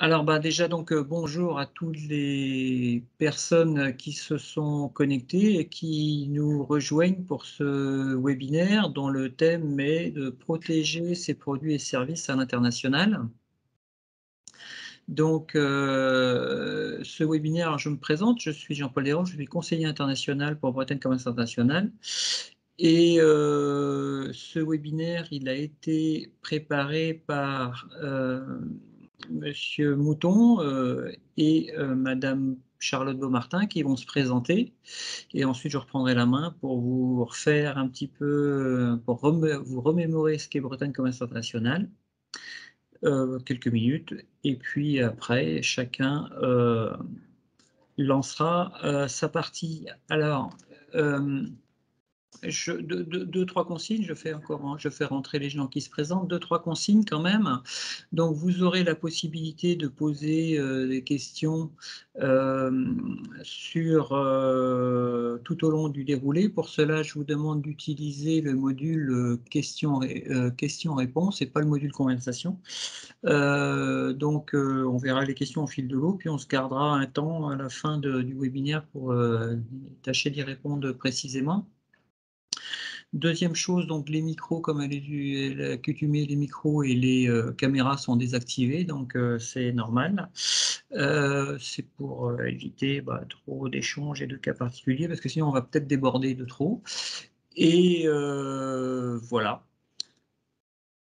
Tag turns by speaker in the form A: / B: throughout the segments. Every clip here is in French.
A: Alors, bah, déjà donc, bonjour à toutes les personnes qui se sont connectées et qui nous rejoignent pour ce webinaire dont le thème est de protéger ses produits et services à l'international. Donc, ce webinaire, je me présente, je suis Jean-Paul Desroches, je suis conseiller international pour Bretagne Commerce International et ce webinaire, il a été préparé par, monsieur Mouton, et madame Charlotte Beaumartin qui vont se présenter et ensuite je reprendrai la main pour vous refaire un petit peu, pour vous remémorer ce qu'est Bretagne Commerce International, quelques minutes et puis après chacun, lancera, sa partie. Alors, hem je 2-3 consignes, je fais rentrer les gens qui se présentent. 2-3 consignes quand même. Donc vous aurez la possibilité de poser, des questions, tout au long du déroulé. Pour cela, je vous demande d'utiliser le module, questions-réponses et pas le module conversation. Donc on verra les questions au fil de l'eau, puis on se gardera un temps à la fin du webinaire pour, tâcher d'y répondre précisément. Deuxième chose, donc les micros, comme elle est accoutumée, les micros et les, caméras sont désactivés, donc c'est normal. C'est pour, éviter, bah, trop d'échanges et de cas particuliers, parce que sinon on va peut-être déborder de trop et voilà.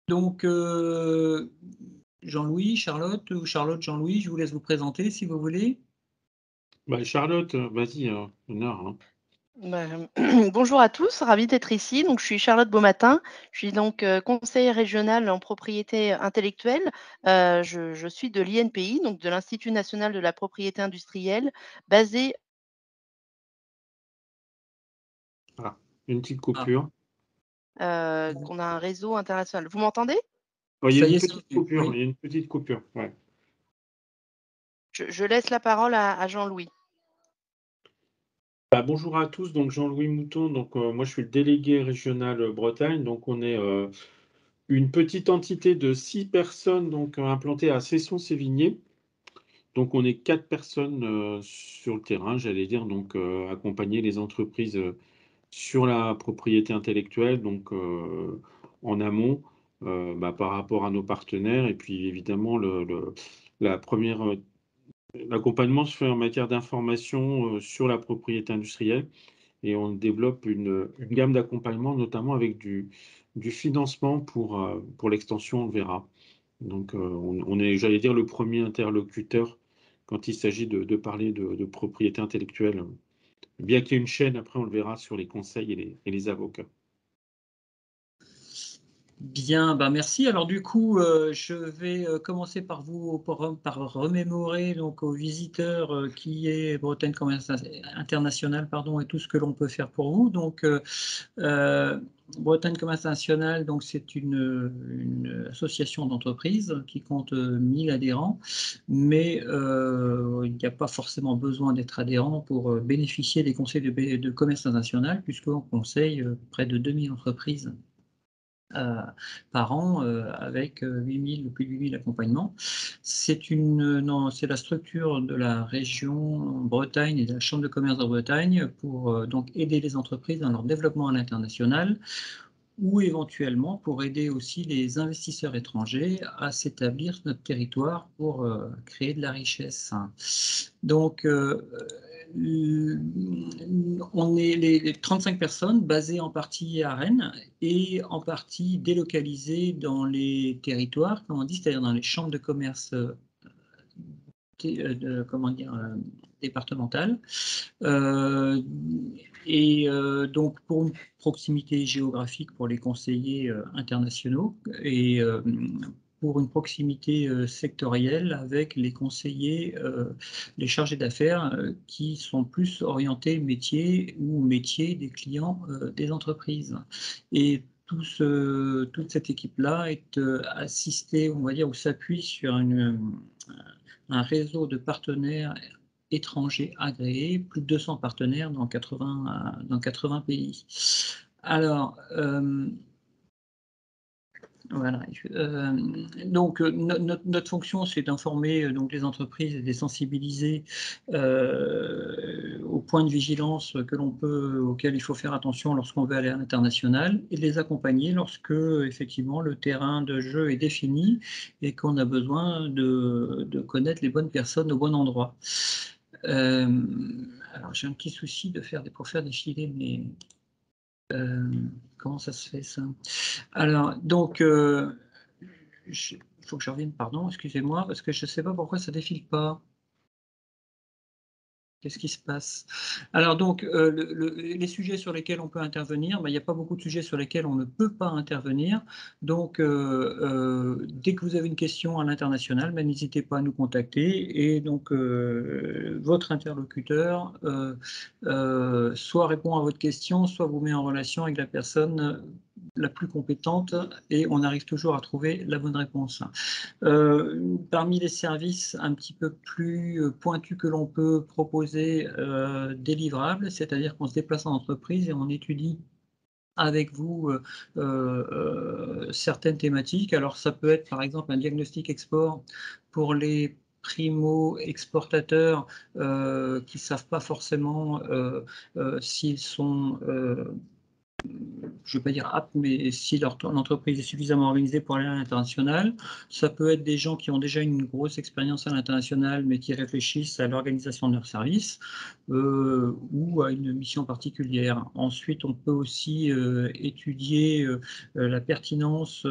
A: Donc Jean-Louis, Charlotte ou Charlotte, Jean-Louis, je vous laisse vous présenter si vous voulez.
B: Bah, Charlotte, vas-y, honneur, hein.
C: Bah, bonjour à tous, ravie d'être ici. Donc, je suis Charlotte Beaumatin. Je suis donc conseillère régionale en propriété intellectuelle. Je suis de l'INPI, donc de l'Institut national de la propriété industrielle, basé.
B: Voilà, une petite
A: Ah,
B: coupure.
C: Qu'on a un réseau international. Vous m'entendez?
B: Oh, il y a
A: ça y
B: une
A: est, c'est
B: petite
A: revenu,
B: coupure,
A: oui.
B: il y a une petite coupure, ouais.
C: Je laisse la parole à Jean-Louis.
B: Bah, bonjour à tous, donc Jean-Louis Mouton, donc moi je suis le délégué régional, Bretagne, donc on est, une petite entité de 6 personnes donc, implantées à Cesson-Sévigné. Donc on est 4 personnes, sur le terrain, j'allais dire, donc accompagner les entreprises, sur la propriété intellectuelle, donc en amont, bah, par rapport à nos partenaires et puis évidemment la première l'accompagnement se fait en matière d'information, sur la propriété industrielle et on développe une gamme d'accompagnement, notamment avec du financement pour l'extension, on le verra. Donc on est, j'allais dire, le premier interlocuteur quand il s'agit de parler de propriété intellectuelle, bien qu'il y ait une chaîne, après on le verra, sur les conseils et les avocats.
A: Bien, bah, merci. Alors du coup, je vais, commencer par par remémorer donc aux visiteurs, qui est Bretagne Commerce International, pardon, et tout ce que l'on peut faire pour vous. Donc, Bretagne Commerce International, donc c'est une association d'entreprises qui compte, 1 000 adhérents, mais il n'y a pas forcément besoin d'être adhérent pour, bénéficier des conseils de commerce international puisqu'on conseille, près de 2 000 entreprises par an, avec, 8 000 ou plus de 8 000 accompagnements. C'est la structure de la région Bretagne et de la chambre de commerce de Bretagne pour, donc aider les entreprises dans leur développement à l'international ou éventuellement pour aider aussi les investisseurs étrangers à s'établir sur notre territoire pour, créer de la richesse. Donc, on est les 35 personnes basées en partie à Rennes et en partie délocalisées dans les territoires, comme on dit, c'est-à-dire dans les chambres de commerce, comment dire, départementales. Heu et donc pour une proximité géographique pour les conseillers, internationaux et pour une proximité, sectorielle avec les conseillers, les chargés d'affaires, qui sont plus orientés métier ou métier des clients, des entreprises et toute cette équipe-là est, assistée, on va dire, ou s'appuie sur un réseau de partenaires étrangers agréés, plus de 200 partenaires dans 80 pays. Alors, Voilà. Donc notre fonction, c'est d'informer donc les entreprises et de les sensibiliser aux points de vigilance auxquels il faut faire attention lorsqu'on veut aller à l'international, et de les accompagner lorsque effectivement le terrain de jeu est défini et qu'on a besoin de connaître les bonnes personnes au bon endroit. Alors j'ai un petit souci pour faire défiler mes... comment ça se fait ça? Alors donc il faut que je revienne, pardon, excusez-moi, parce que je ne sais pas pourquoi ça ne défile pas. Qu'est-ce qui se passe? Alors donc, les sujets sur lesquels on peut intervenir, il n'y a pas beaucoup de sujets sur lesquels on ne peut pas intervenir. Donc, dès que vous avez une question à l'international, n'hésitez pas à nous contacter, et donc votre interlocuteur soit répond à votre question, soit vous met en relation avec la personne la plus compétente, et on arrive toujours à trouver la bonne réponse. Parmi les services un petit peu plus pointus que l'on peut proposer, des livrables, c'est-à-dire qu'on se déplace en entreprise et on étudie avec vous certaines thématiques. Alors ça peut être par exemple un diagnostic export pour les primo-exportateurs qui ne savent pas forcément s'ils sont je ne vais pas dire apte, mais si l'entreprise est suffisamment organisée pour aller à l'international. Ça peut être des gens qui ont déjà une grosse expérience à l'international, mais qui réfléchissent à l'organisation de leur service ou à une mission particulière. Ensuite, on peut aussi étudier la pertinence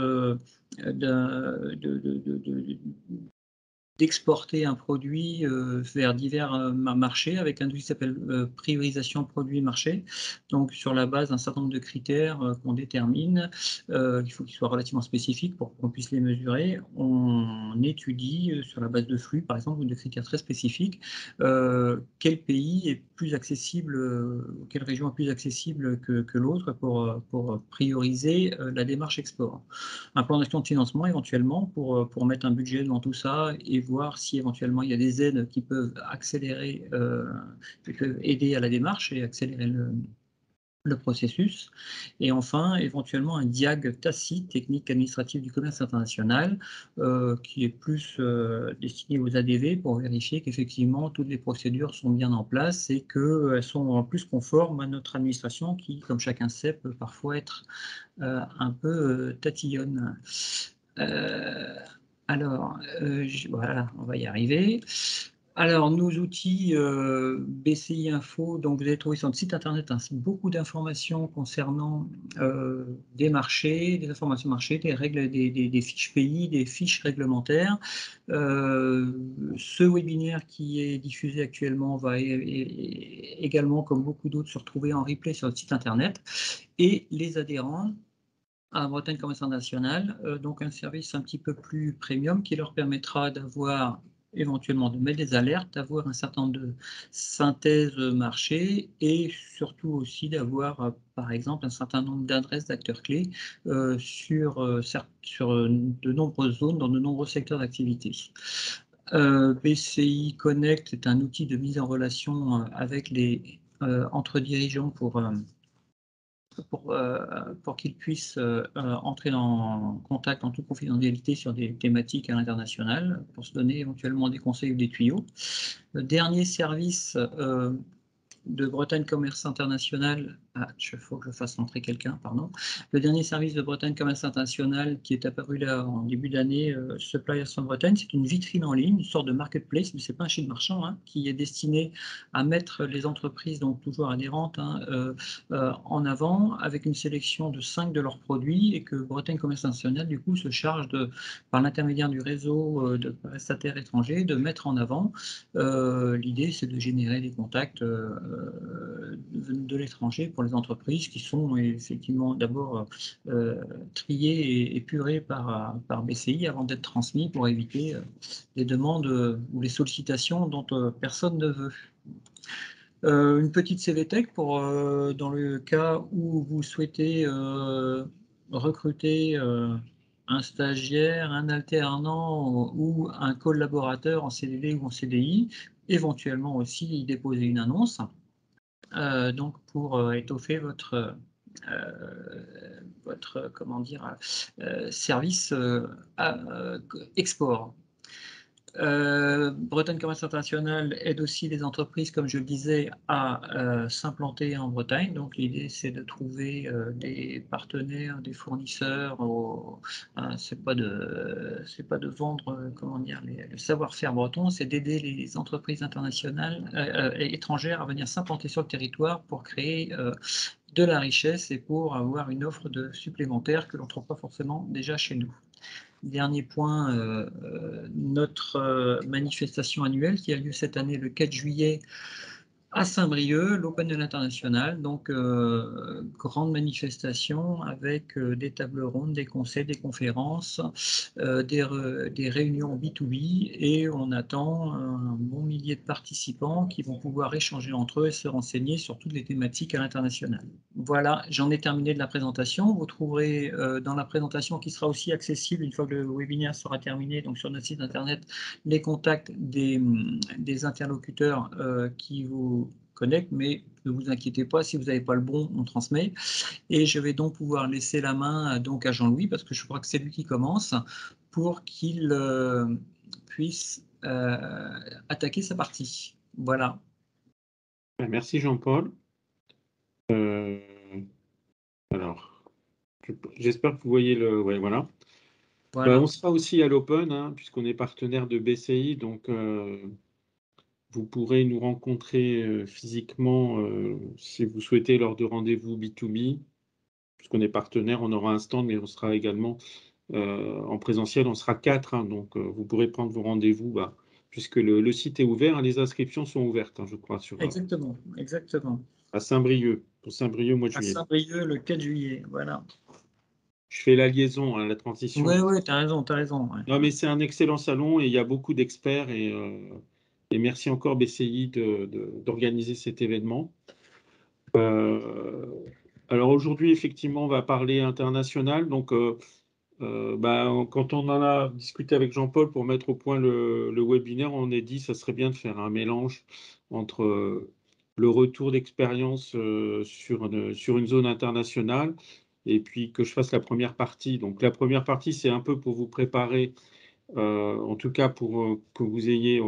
A: d'exporter un produit vers divers marchés, avec un outil qui s'appelle priorisation produit-marché. Donc sur la base d'un certain nombre de critères qu'on détermine, il faut qu'ils soient relativement spécifiques pour qu'on puisse les mesurer. On étudie sur la base de flux, par exemple, ou de critères très spécifiques, quel pays est plus accessible, quelle région est plus accessible que l'autre pour prioriser la démarche export. Un plan d'action de financement éventuellement pour mettre un budget dans tout ça et voir si éventuellement il y a des aides qui peuvent accélérer, qui peuvent aider à la démarche et accélérer le processus. Et enfin, éventuellement un diag tacite, technique administrative du commerce international, qui est plus destiné aux ADV pour vérifier qu'effectivement toutes les procédures sont bien en place et qu'elles sont en plus conformes à notre administration qui, comme chacun sait, peut parfois être un peu tatillonne. Alors, voilà, on va y arriver. Alors, nos outils BCI Info, donc vous allez trouver sur notre site internet beaucoup d'informations concernant des marchés, des informations marchés, des règles, des fiches pays, des fiches réglementaires. Ce webinaire qui est diffusé actuellement va également, comme beaucoup d'autres, se retrouver en replay sur notre site internet. Et les adhérents à Bretagne Commerce International, donc un service un petit peu plus premium qui leur permettra d'avoir éventuellement de mettre des alertes, d'avoir un certain nombre de synthèses marché et surtout aussi d'avoir par exemple un certain nombre d'adresses d'acteurs clés sur de nombreuses zones, dans de nombreux secteurs d'activité. BCI Connect est un outil de mise en relation avec entre dirigeants pour qu'ils puissent entrer en contact en toute confidentialité sur des thématiques à l'international, pour se donner éventuellement des conseils ou des tuyaux. Le dernier service de Bretagne Commerce International, il faut que je fasse entrer quelqu'un, pardon. Le dernier service de Bretagne Commerce International qui est apparu là en début d'année, Suppliers from Bretagne, c'est une vitrine en ligne, une sorte de marketplace, mais ce n'est pas un site marchand, qui est destiné à mettre les entreprises, donc toujours adhérentes, en avant, avec une sélection de 5 de leurs produits, et que Bretagne Commerce International, du coup, se charge par l'intermédiaire du réseau de prestataires étrangers, de mettre en avant. L'idée, c'est de générer des contacts de l'étranger pour les entreprises qui sont effectivement d'abord triées et épurées par BCI avant d'être transmis pour éviter les demandes ou les sollicitations dont personne ne veut. Une petite CVTech dans le cas où vous souhaitez recruter un stagiaire, un alternant ou un collaborateur en CDD ou en CDI, éventuellement aussi y déposer une annonce, donc pour étoffer votre comment dire, service export. Bretagne Commerce International aide aussi les entreprises, comme je le disais, à s'implanter en Bretagne. Donc l'idée, c'est de trouver des partenaires, des fournisseurs. C'est pas de vendre, comment dire, le savoir-faire breton, c'est d'aider les entreprises internationales et étrangères à venir s'implanter sur le territoire pour créer de la richesse et pour avoir une offre supplémentaire que l'on ne trouve pas forcément déjà chez nous. Dernier point, notre manifestation annuelle qui a lieu cette année le 4 juillet à Saint-Brieuc, l'Open de l'International, donc grande manifestation avec des tables rondes, des conseils, des conférences, des réunions B2B, et on attend un bon millier de participants qui vont pouvoir échanger entre eux et se renseigner sur toutes les thématiques à l'international. Voilà, j'en ai terminé de la présentation. Vous trouverez dans la présentation, qui sera aussi accessible une fois que le webinaire sera terminé, donc sur notre site internet, les contacts des interlocuteurs qui vous connectent, mais ne vous inquiétez pas, si vous n'avez pas le bon, on transmet. Et je vais donc pouvoir laisser la main donc à Jean-Louis, parce que je crois que c'est lui qui commence, pour qu'il puisse attaquer sa partie. Voilà.
B: Merci Jean-Paul. Alors, j'espère que vous voyez le... Ouais, voilà.
A: Voilà.
B: On sera aussi à l'Open, hein, puisqu'on est partenaire de BCI, donc vous pourrez nous rencontrer physiquement si vous souhaitez lors de rendez-vous B2B. Puisqu'on est partenaire, on aura un stand, mais on sera également en présentiel, on sera 4, hein, donc vous pourrez prendre vos rendez-vous, puisque le site est ouvert, hein, les inscriptions sont ouvertes, hein, je crois,
A: Exactement, exactement.
B: à Saint-Brieuc, pour Saint-Brieuc, mois de
A: À
B: juillet.
A: Saint-Brieuc, le 4 juillet, voilà.
B: Je fais la liaison, hein, la transition.
A: Oui, tu as raison, ouais.
B: Non, mais c'est un excellent salon et il y a beaucoup d'experts et merci encore BCI d'organiser cet événement. Alors aujourd'hui, effectivement, on va parler international. Donc, quand on en a discuté avec Jean-Paul pour mettre au point le webinaire, on a dit que ça serait bien de faire un mélange entre le retour d'expérience sur une zone internationale et puis que je fasse la première partie. Donc la première partie, c'est un peu pour vous préparer, en tout cas pour que vous ayez,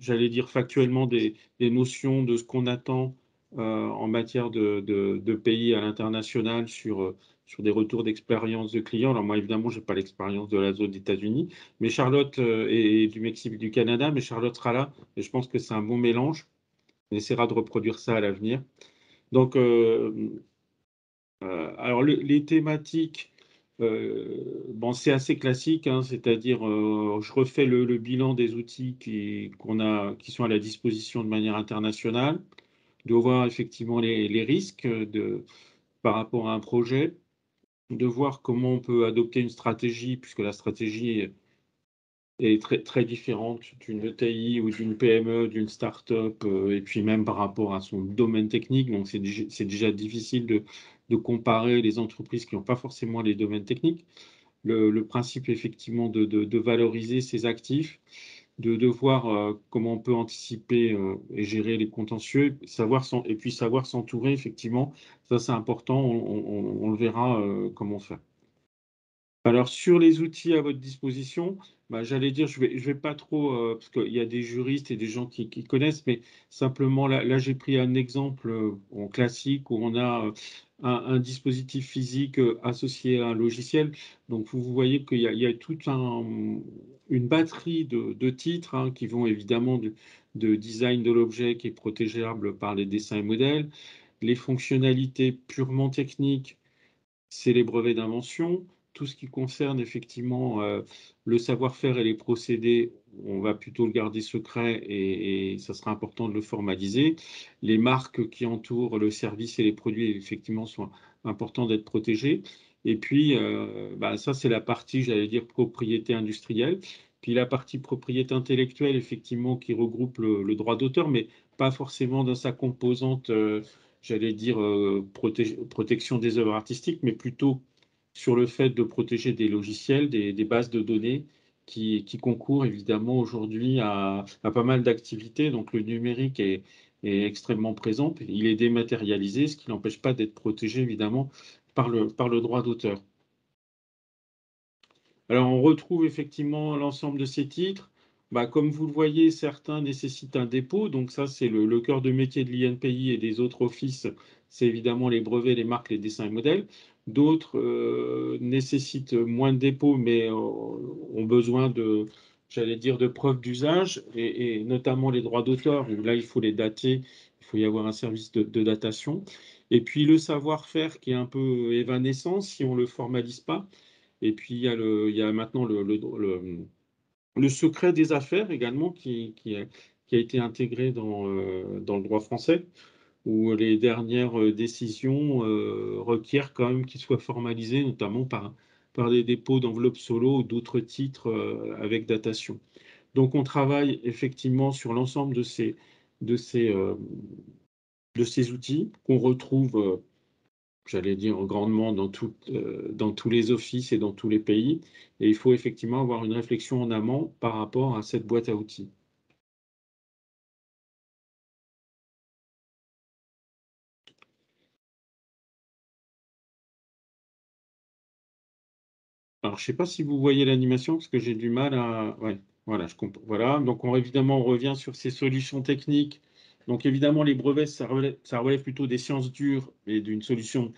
B: j'allais dire factuellement, des notions de ce qu'on attend en matière de pays à l'international sur des retours d'expérience de clients. Alors moi, évidemment, je n'ai pas l'expérience de la zone des États-Unis, mais Charlotte et du Mexique et du Canada, mais Charlotte sera là et je pense que c'est un bon mélange. On essaiera de reproduire ça à l'avenir. Donc, alors les thématiques, c'est assez classique, hein, c'est-à-dire je refais le bilan des outils qui sont à la disposition de manière internationale, de voir effectivement les risques par rapport à un projet, de voir comment on peut adopter une stratégie, puisque la stratégie est très, très différente d'une ETI ou d'une PME, d'une start-up, et puis même par rapport à son domaine technique. Donc, c'est déjà difficile de comparer les entreprises qui n'ont pas forcément les domaines techniques. Le principe, effectivement, de valoriser ses actifs, de voir comment on peut anticiper et gérer les contentieux, et puis savoir s'entourer, effectivement. Ça, c'est important. On le verra comment faire. Alors, sur les outils à votre disposition, j'allais dire, je vais pas trop, parce qu'il y a des juristes et des gens qui connaissent, mais simplement, là j'ai pris un exemple en classique où on a un dispositif physique associé à un logiciel. Donc, vous voyez qu'il y a toute une batterie de titres hein, qui vont évidemment de design de l'objet qui est protégeable par les dessins et modèles, les fonctionnalités purement techniques, c'est les brevets d'invention. Tout ce qui concerne effectivement le savoir-faire et les procédés, on va plutôt le garder secret et ça sera important de le formaliser. Les marques qui entourent le service et les produits, effectivement, sont importants d'être protégés. Et puis, ça, c'est la partie, j'allais dire, propriété industrielle. Puis la partie propriété intellectuelle, effectivement, qui regroupe le droit d'auteur, mais pas forcément dans sa composante j'allais dire, protection des œuvres artistiques, mais plutôt sur le fait de protéger des logiciels, des bases de données qui concourent évidemment aujourd'hui à pas mal d'activités. Donc le numérique est est extrêmement présent. Il est dématérialisé, ce qui n'empêche pas d'être protégé, évidemment, par le droit d'auteur. Alors, on retrouve effectivement l'ensemble de ces titres. Bah, comme vous le voyez, certains nécessitent un dépôt. Donc ça, c'est le cœur de métier de l'INPI et des autres offices. C'est évidemment les brevets, les marques, les dessins et modèles. D'autres nécessitent moins de dépôt, mais ont besoin de, j'allais dire, de preuves d'usage, et notamment les droits d'auteur, où là, il faut les dater. Il faut y avoir un service de datation. Et puis, le savoir-faire qui est un peu évanescent si on ne le formalise pas. Et puis, il y a maintenant le secret des affaires également qui a été intégré dans le droit français, où les dernières décisions requièrent quand même qu'ils soient formalisés, notamment par des dépôts d'enveloppes solo ou d'autres titres avec datation. Donc, on travaille effectivement sur l'ensemble de ces, euh, de ces outils qu'on retrouve j'allais dire grandement dans tous les offices et dans tous les pays. Et il faut effectivement avoir une réflexion en amont par rapport à cette boîte à outils. Alors, je ne sais pas si vous voyez l'animation, parce que j'ai du mal à... Ouais, voilà, je comprends. Voilà, donc évidemment, on revient sur ces solutions techniques. Donc, évidemment, les brevets, ça relève plutôt des sciences dures et d'une solution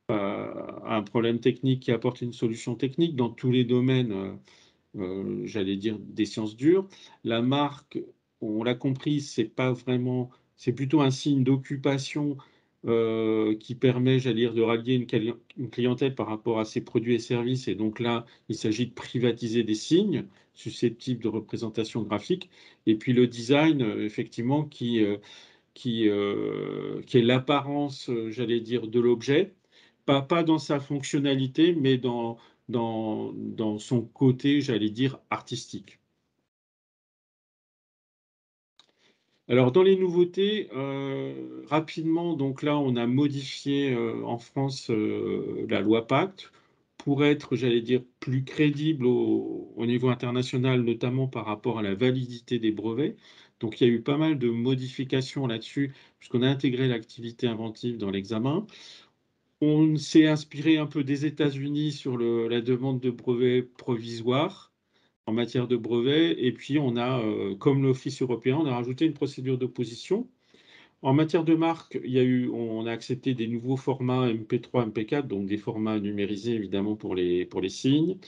B: à un problème technique qui apporte une solution technique dans tous les domaines. J'allais dire des sciences dures. La marque, on l'a compris, c'est pas vraiment, c'est plutôt un signe d'occupation qui permet, j'allais dire, de rallier une clientèle par rapport à ses produits et services. Et donc là, il s'agit de privatiser des signes susceptibles de représentation graphique. Et puis le design, effectivement, qui est l'apparence, j'allais dire, de l'objet, pas dans sa fonctionnalité, mais dans son côté, j'allais dire, artistique. Alors, dans les nouveautés, rapidement, donc là, on a modifié en France la loi Pacte pour être, j'allais dire, plus crédible au niveau international, notamment par rapport à la validité des brevets. Donc, il y a eu pas mal de modifications là-dessus, puisqu'on a intégré l'activité inventive dans l'examen. On s'est inspiré un peu des États-Unis sur la demande de brevets provisoires en matière de brevets. Et puis, on a, comme l'Office européen, on a rajouté une procédure d'opposition. En matière de marque, on a accepté des nouveaux formats MP3, MP4, donc des formats numérisés évidemment pour les signes.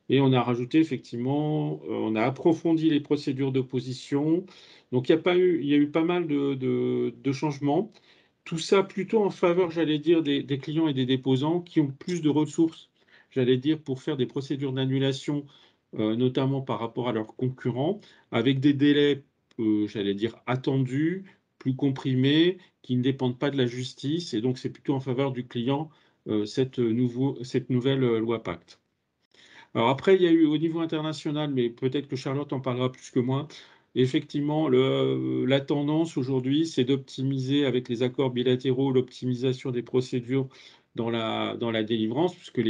B: Et on a rajouté effectivement, on a approfondi les procédures d'opposition. Donc il y a eu pas mal de changements. Tout ça plutôt en faveur, j'allais dire, des clients et des déposants qui ont plus de ressources, j'allais dire, pour faire des procédures d'annulation, notamment par rapport à leurs concurrents, avec des délais, j'allais dire, attendus, plus comprimés, qui ne dépendent pas de la justice. Et donc, c'est plutôt en faveur du client, cette nouvelle loi Pacte. Alors après, il y a eu au niveau international, mais peut-être que Charlotte en parlera plus que moi. Effectivement, la tendance aujourd'hui, c'est d'optimiser avec les accords bilatéraux l'optimisation des procédures dans la délivrance, puisque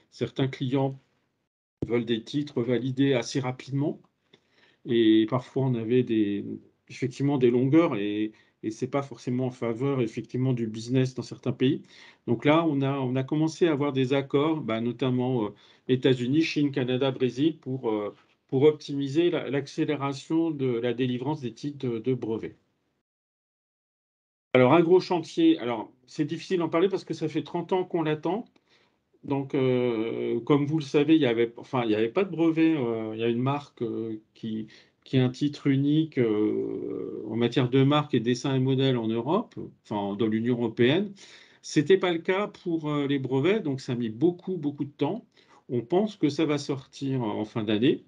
B: certains clients veulent des titres validés assez rapidement. Et parfois, on avait effectivement des longueurs et ce n'est pas forcément en faveur effectivement du business dans certains pays. Donc là, on a commencé à avoir des accords, bah, notamment États-Unis, Chine, Canada, Brésil, pour optimiser l'accélération de la délivrance des titres de brevets. Alors, un gros chantier, alors c'est difficile d'en parler parce que ça fait 30 ans qu'on l'attend. Donc, comme vous le savez, il y avait pas de brevet. Il y a une marque qui a un titre unique en matière de marque et dessin et modèle en Europe, enfin dans l'Union européenne. C'était pas le cas pour les brevets, donc ça a mis beaucoup de temps. On pense que ça va sortir en fin d'année.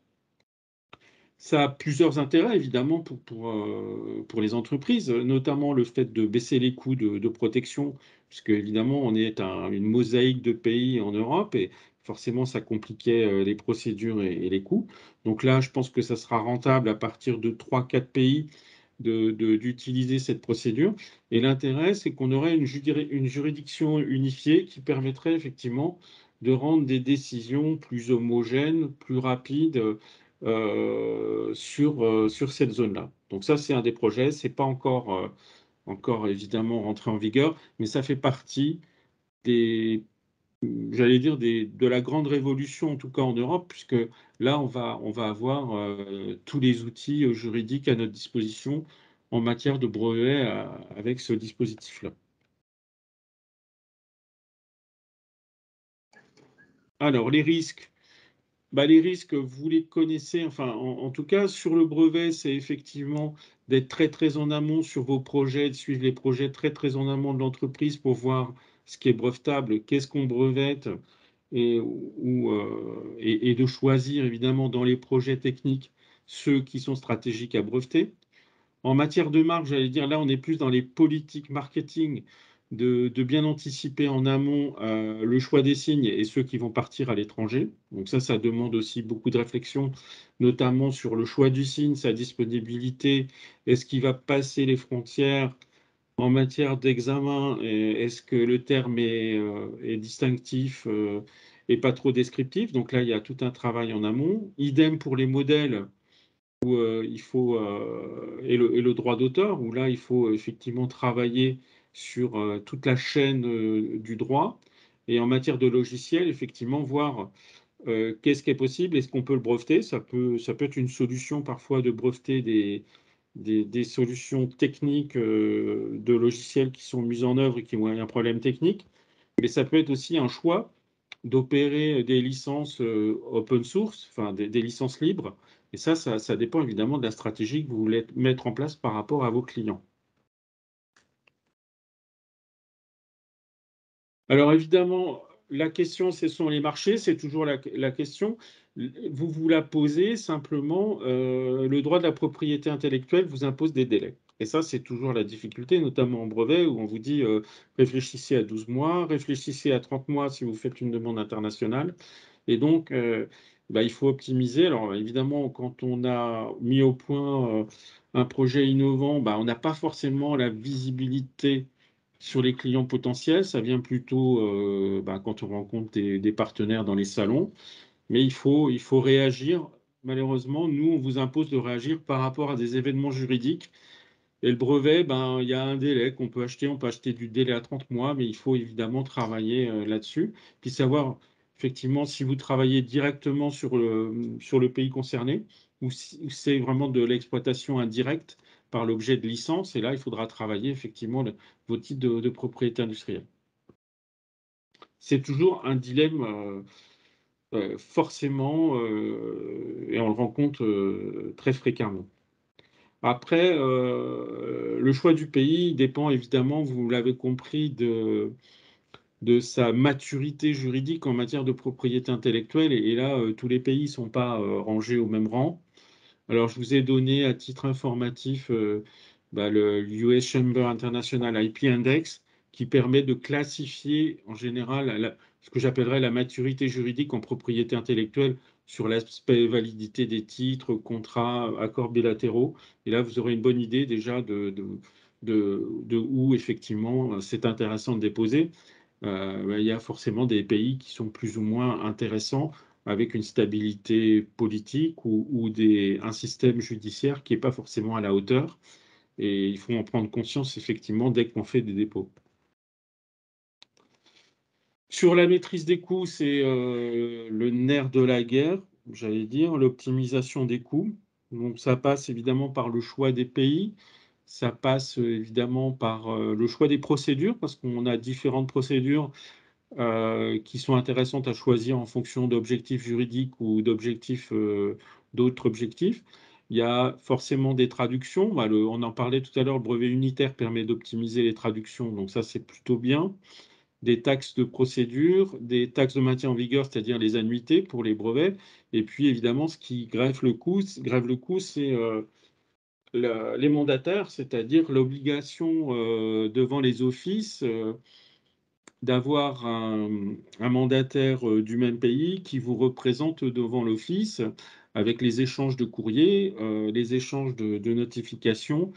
B: Ça a plusieurs intérêts, évidemment, pour les entreprises, notamment le fait de baisser les coûts de protection, puisque, évidemment, on est une mosaïque de pays en Europe et forcément, ça compliquait les procédures et les coûts. Donc là, je pense que ça sera rentable à partir de 3-4 pays d'utiliser cette procédure. Et l'intérêt, c'est qu'on aurait une juridiction unifiée qui permettrait effectivement de rendre des décisions plus homogènes, plus rapides sur cette zone-là. Donc ça, c'est un des projets. C'est pas encore, encore évidemment rentré en vigueur, mais ça fait partie des, j'allais dire, de la grande révolution, en tout cas en Europe, puisque là, on va avoir tous les outils juridiques à notre disposition en matière de brevet avec ce dispositif-là. Alors, les risques. Bah, les risques, vous les connaissez, enfin, en tout cas, sur le brevet, c'est effectivement d'être très, très en amont sur vos projets, de suivre les projets très, très en amont de l'entreprise pour voir ce qui est brevetable, qu'est-ce qu'on brevette, et de choisir évidemment dans les projets techniques ceux qui sont stratégiques à breveter. En matière de marque, j'allais dire, là, on est plus dans les politiques marketing, de bien anticiper en amont le choix des signes et ceux qui vont partir à l'étranger. Donc ça demande aussi beaucoup de réflexion, notamment sur le choix du signe, sa disponibilité, est-ce qu'il va passer les frontières en matière d'examen, est-ce que le terme est distinctif et pas trop descriptif. Donc là, il y a tout un travail en amont. Idem pour les modèles où il faut, et le droit d'auteur, où là, il faut effectivement travailler sur toute la chaîne du droit. Et en matière de logiciel, effectivement, voir qu'est-ce qui est possible, est-ce qu'on peut le breveter. Ça peut être une solution parfois de breveter des solutions techniques de logiciels qui sont mises en œuvre et qui ont un problème technique. Mais ça peut être aussi un choix d'opérer des licences open source, enfin des licences libres. Et ça dépend évidemment de la stratégie que vous voulez mettre en place par rapport à vos clients. Alors évidemment, la question, ce sont les marchés, c'est toujours la question. Vous vous la posez simplement, le droit de la propriété intellectuelle vous impose des délais. Et ça, c'est toujours la difficulté, notamment en brevet, où on vous dit réfléchissez à 12 mois, réfléchissez à 30 mois si vous faites une demande internationale. Et donc, bah, il faut optimiser. Alors évidemment, quand on a mis au point un projet innovant, bah, on n'a pas forcément la visibilité sur les clients potentiels. Ça vient plutôt bah, quand on rencontre des partenaires dans les salons. Mais il faut réagir. Malheureusement, nous, on vous impose de réagir par rapport à des événements juridiques. Et le brevet, ben, il y a un délai qu'on peut acheter. On peut acheter du délai à 30 mois, mais il faut évidemment travailler là-dessus. Puis savoir effectivement si vous travaillez directement sur le pays concerné ou si c'est vraiment de l'exploitation indirecte par l'objet de licence. Et là, il faudra travailler effectivement vos titres de propriété industrielle. C'est toujours un dilemme forcément, et on le rencontre très fréquemment. Après, le choix du pays dépend évidemment, vous l'avez compris, de sa maturité juridique en matière de propriété intellectuelle. Et là, tous les pays ne sont pas rangés au même rang. Alors, je vous ai donné à titre informatif bah, le US Chamber International IP Index, qui permet de classifier en général ce que j'appellerais la maturité juridique en propriété intellectuelle sur l'aspect validité des titres, contrats, accords bilatéraux. Et là, vous aurez une bonne idée déjà de où effectivement c'est intéressant de déposer. Il y a forcément des pays qui sont plus ou moins intéressants avec une stabilité politique ou un système judiciaire qui n'est pas forcément à la hauteur. Et il faut en prendre conscience effectivement dès qu'on fait des dépôts. Sur la maîtrise des coûts, c'est le nerf de la guerre, j'allais dire, l'optimisation des coûts. Donc ça passe évidemment par le choix des pays, ça passe évidemment par le choix des procédures, parce qu'on a différentes procédures qui sont intéressantes à choisir en fonction d'objectifs juridiques ou d'objectifs, d'autres objectifs. Il y a forcément des traductions. Bah, on en parlait tout à l'heure, le brevet unitaire permet d'optimiser les traductions, donc ça c'est plutôt bien. Des taxes de procédure, des taxes de maintien en vigueur, c'est-à-dire les annuités pour les brevets. Et puis évidemment, ce qui grève le coût, c'est les mandataires, c'est-à-dire l'obligation devant les offices d'avoir un mandataire du même pays qui vous représente devant l'office avec les échanges de courriers, les échanges de notifications,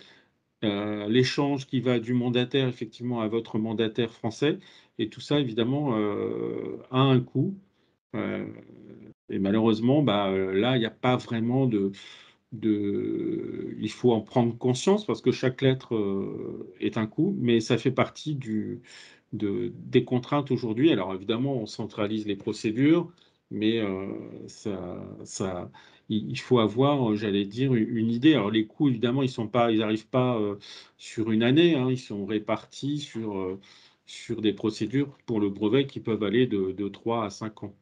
B: l'échange qui va du mandataire effectivement à votre mandataire français. Et tout ça, évidemment, a un coût. Et malheureusement, bah, là, il n'y a pas vraiment il faut en prendre conscience parce que chaque lettre est un coût, mais ça fait partie des contraintes aujourd'hui. Alors évidemment, on centralise les procédures, mais il faut avoir, j'allais dire, une idée. Alors les coûts, évidemment, ils n'arrivent pas sur une année, hein, ils sont répartis sur des procédures pour le brevet qui peuvent aller de 3 à 5 ans.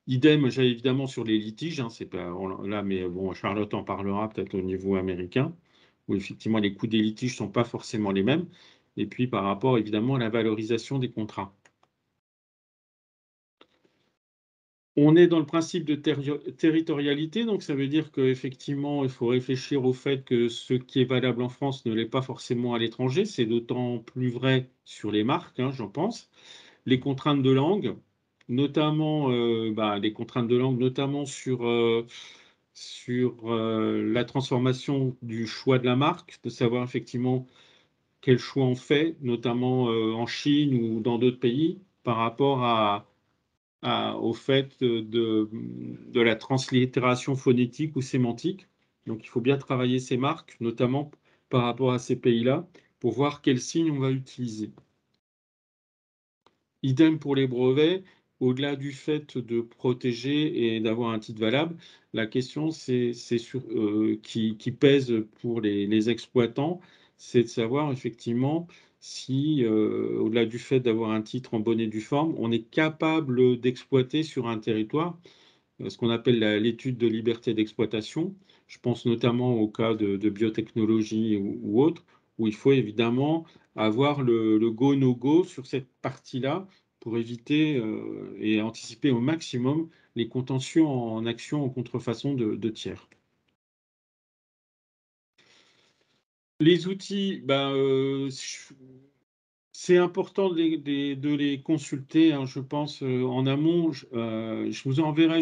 B: Idem, j'ai évidemment sur les litiges, hein, c'est pas là, mais bon, Charlotte en parlera peut-être au niveau américain, où effectivement les coûts des litiges ne sont pas forcément les mêmes. Et puis par rapport évidemment à la valorisation des contrats. On est dans le principe de territorialité, donc ça veut dire qu'effectivement, il faut réfléchir au fait que ce qui est valable en France ne l'est pas forcément à l'étranger. C'est d'autant plus vrai sur les marques, hein, j'en pense. Les contraintes de langue, notamment les contraintes de langue, notamment sur la transformation du choix de la marque, de savoir effectivement quel choix on fait, notamment en Chine ou dans d'autres pays, par rapport au fait de la translittération phonétique ou sémantique. Donc il faut bien travailler ces marques, notamment par rapport à ces pays-là, pour voir quels signes on va utiliser. Idem pour les brevets, au-delà du fait de protéger et d'avoir un titre valable, la question qui pèse pour les exploitants, c'est de savoir effectivement si, au-delà du fait d'avoir un titre en bonne et due forme, on est capable d'exploiter sur un territoire ce qu'on appelle l'étude de liberté d'exploitation. Je pense notamment au cas de biotechnologie ou autre, où il faut évidemment avoir le go, no go sur cette partie-là pour éviter et anticiper au maximum les contentieux en action en contrefaçon de tiers. Les outils, c'est important de les consulter, hein, je pense, en amont. Je vous enverrai.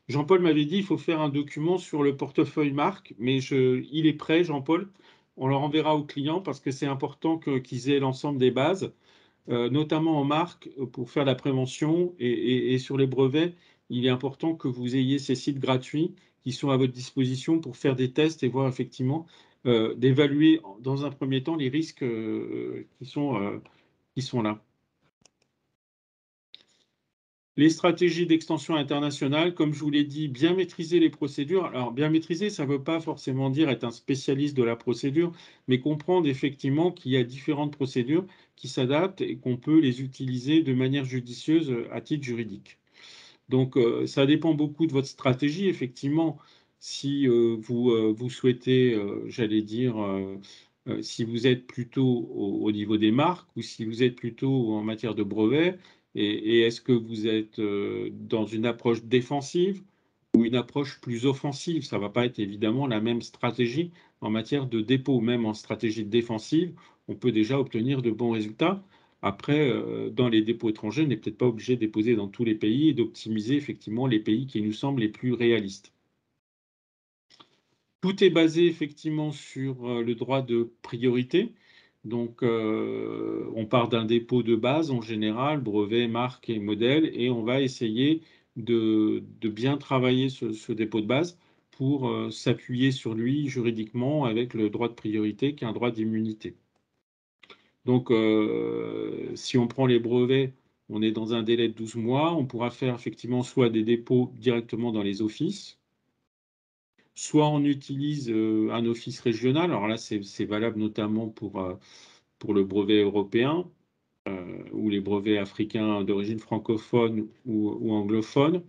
B: Jean-Paul m'avait dit il faut faire un document sur le portefeuille marque, mais il est prêt, Jean-Paul. On le renverra aux clients parce que c'est important qu'ils aient l'ensemble des bases, notamment en marque, pour faire la prévention. Et sur les brevets, il est important que vous ayez ces sites gratuits qui sont à votre disposition pour faire des tests et voir effectivement d'évaluer dans un premier temps les risques qui sont là. Les stratégies d'extension internationale, comme je vous l'ai dit, bien maîtriser les procédures. Alors, bien maîtriser, ça ne veut pas forcément dire être un spécialiste de la procédure, mais comprendre effectivement qu'il y a différentes procédures qui s'adaptent et qu'on peut les utiliser de manière judicieuse à titre juridique. Donc, ça dépend beaucoup de votre stratégie, effectivement. Si vous souhaitez, j'allais dire, si vous êtes plutôt au niveau des marques ou si vous êtes plutôt en matière de brevets, et est-ce que vous êtes dans une approche défensive ou une approche plus offensive? Ça ne va pas être évidemment la même stratégie en matière de dépôt. Même en stratégie défensive, on peut déjà obtenir de bons résultats. Après, dans les dépôts étrangers, on n'est peut-être pas obligé de déposer dans tous les pays et d'optimiser effectivement les pays qui nous semblent les plus réalistes. Tout est basé effectivement sur le droit de priorité. Donc, on part d'un dépôt de base en général, brevet, marque et modèle, et on va essayer de bien travailler ce dépôt de base pour s'appuyer sur lui juridiquement avec le droit de priorité qui est un droit d'immunité. Donc, si on prend les brevets, on est dans un délai de 12 mois. On pourra faire effectivement soit des dépôts directement dans les offices, soit on utilise un office régional. Alors là, c'est valable notamment pour le brevet européen ou les brevets africains d'origine francophone ou anglophone,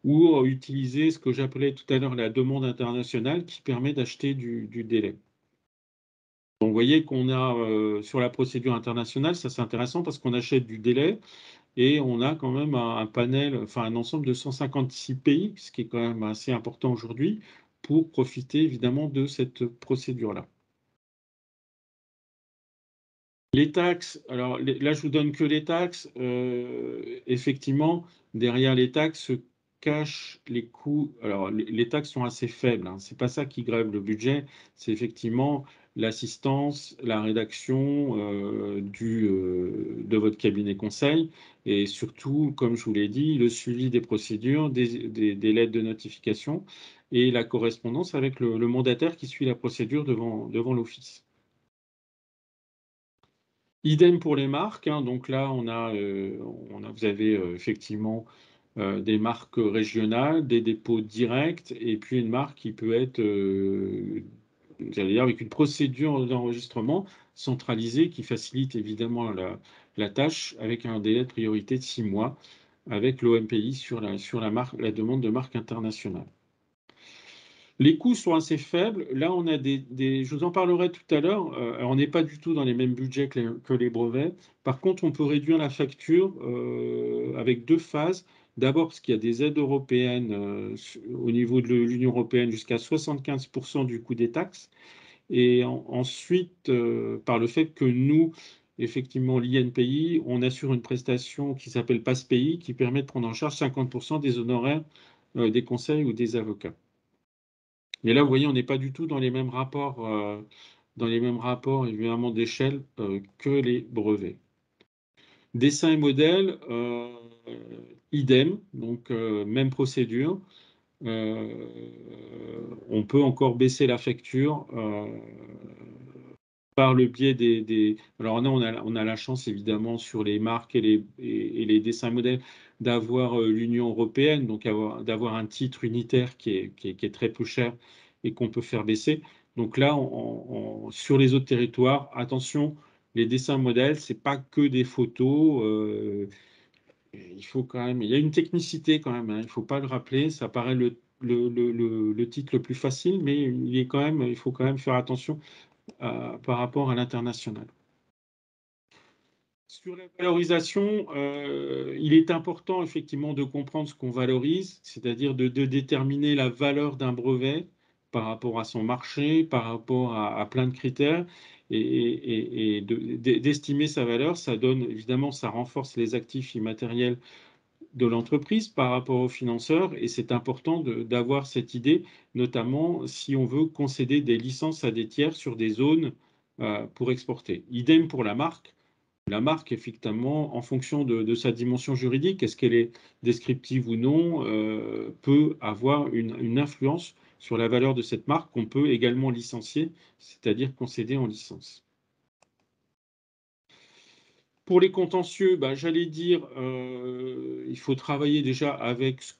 B: ou utiliser ce que j'appelais tout à l'heure la demande internationale qui permet d'acheter du délai. Donc, vous voyez qu'on a sur la procédure internationale, ça c'est intéressant parce qu'on achète du délai et on a quand même un panel, enfin un ensemble de 156 pays, ce qui est quand même assez important aujourd'hui, pour profiter évidemment de cette procédure-là. Les taxes, alors là je vous donne que les taxes. Effectivement, derrière les taxes se cachent les coûts. Alors les taxes sont assez faibles, hein. C'est pas ça qui grève le budget, c'est effectivement l'assistance, la rédaction de votre cabinet conseil et surtout, comme je vous l'ai dit, le suivi des procédures, des lettres de notification et la correspondance avec le mandataire qui suit la procédure devant l'office. Idem pour les marques, hein, donc là, vous avez effectivement des marques régionales, des dépôts directs, et puis une marque qui peut être, j'allais dire, avec une procédure d'enregistrement centralisée qui facilite évidemment la tâche avec un délai de priorité de 6 mois avec l'OMPI sur la demande de marque internationale. Les coûts sont assez faibles. Là, on a je vous en parlerai tout à l'heure. On n'est pas du tout dans les mêmes budgets que les brevets. Par contre, on peut réduire la facture avec 2 phases. D'abord, parce qu'il y a des aides européennes au niveau de l'Union européenne jusqu'à 75% du coût des taxes. Et ensuite, par le fait que nous, effectivement, l'INPI, on assure une prestation qui s'appelle Passe-Pays, qui permet de prendre en charge 50% des honoraires des conseils ou des avocats. Mais là, vous voyez, on n'est pas du tout dans les mêmes rapports, évidemment, d'échelle que les brevets. Dessin et modèle, idem, donc même procédure. On peut encore baisser la facture par le biais Alors là, on a la chance, évidemment, sur les marques et les dessins et modèles, d'avoir l'Union européenne, donc d'avoir un titre unitaire qui est très peu cher et qu'on peut faire baisser. Donc là, sur les autres territoires, attention, les dessins modèles, c'est pas que des photos. Il faut quand même, il y a une technicité quand même, hein, il ne faut pas le rappeler. Ça paraît le titre le plus facile, mais il faut quand même faire attention par rapport à l'international. Sur la valorisation, il est important effectivement de comprendre ce qu'on valorise, c'est-à-dire de déterminer la valeur d'un brevet par rapport à son marché, par rapport à plein de critères, et d'estimer sa valeur. Ça donne, évidemment, ça renforce les actifs immatériels de l'entreprise par rapport aux financeurs, et c'est important d'avoir cette idée, notamment si on veut concéder des licences à des tiers sur des zones pour exporter. Idem pour la marque. La marque, effectivement, en fonction de sa dimension juridique, est-ce qu'elle est descriptive ou non, peut avoir une influence sur la valeur de cette marque qu'on peut également licencier, c'est-à-dire concéder en licence. Pour les contentieux, j'allais dire, il faut travailler déjà avec ce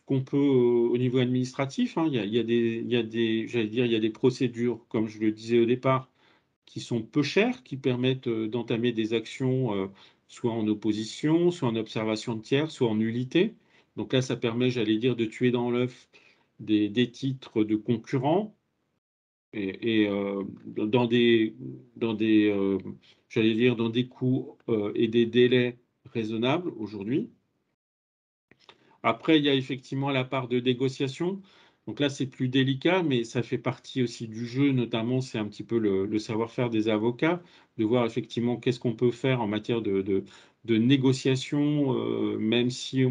B: qu'on peut au niveau administratif, hein. Il y a des procédures, comme je le disais au départ, qui sont peu chères, qui permettent d'entamer des actions soit en opposition, soit en observation de tiers, soit en nullité. Donc là, ça permet, j'allais dire, de tuer dans l'œuf des titres de concurrents et j'allais dire, dans des coûts et des délais raisonnables aujourd'hui. Après, il y a effectivement la part de négociation. Donc là, c'est plus délicat, mais ça fait partie aussi du jeu, notamment, c'est un petit peu le savoir-faire des avocats, de voir effectivement qu'est-ce qu'on peut faire en matière de négociation, même si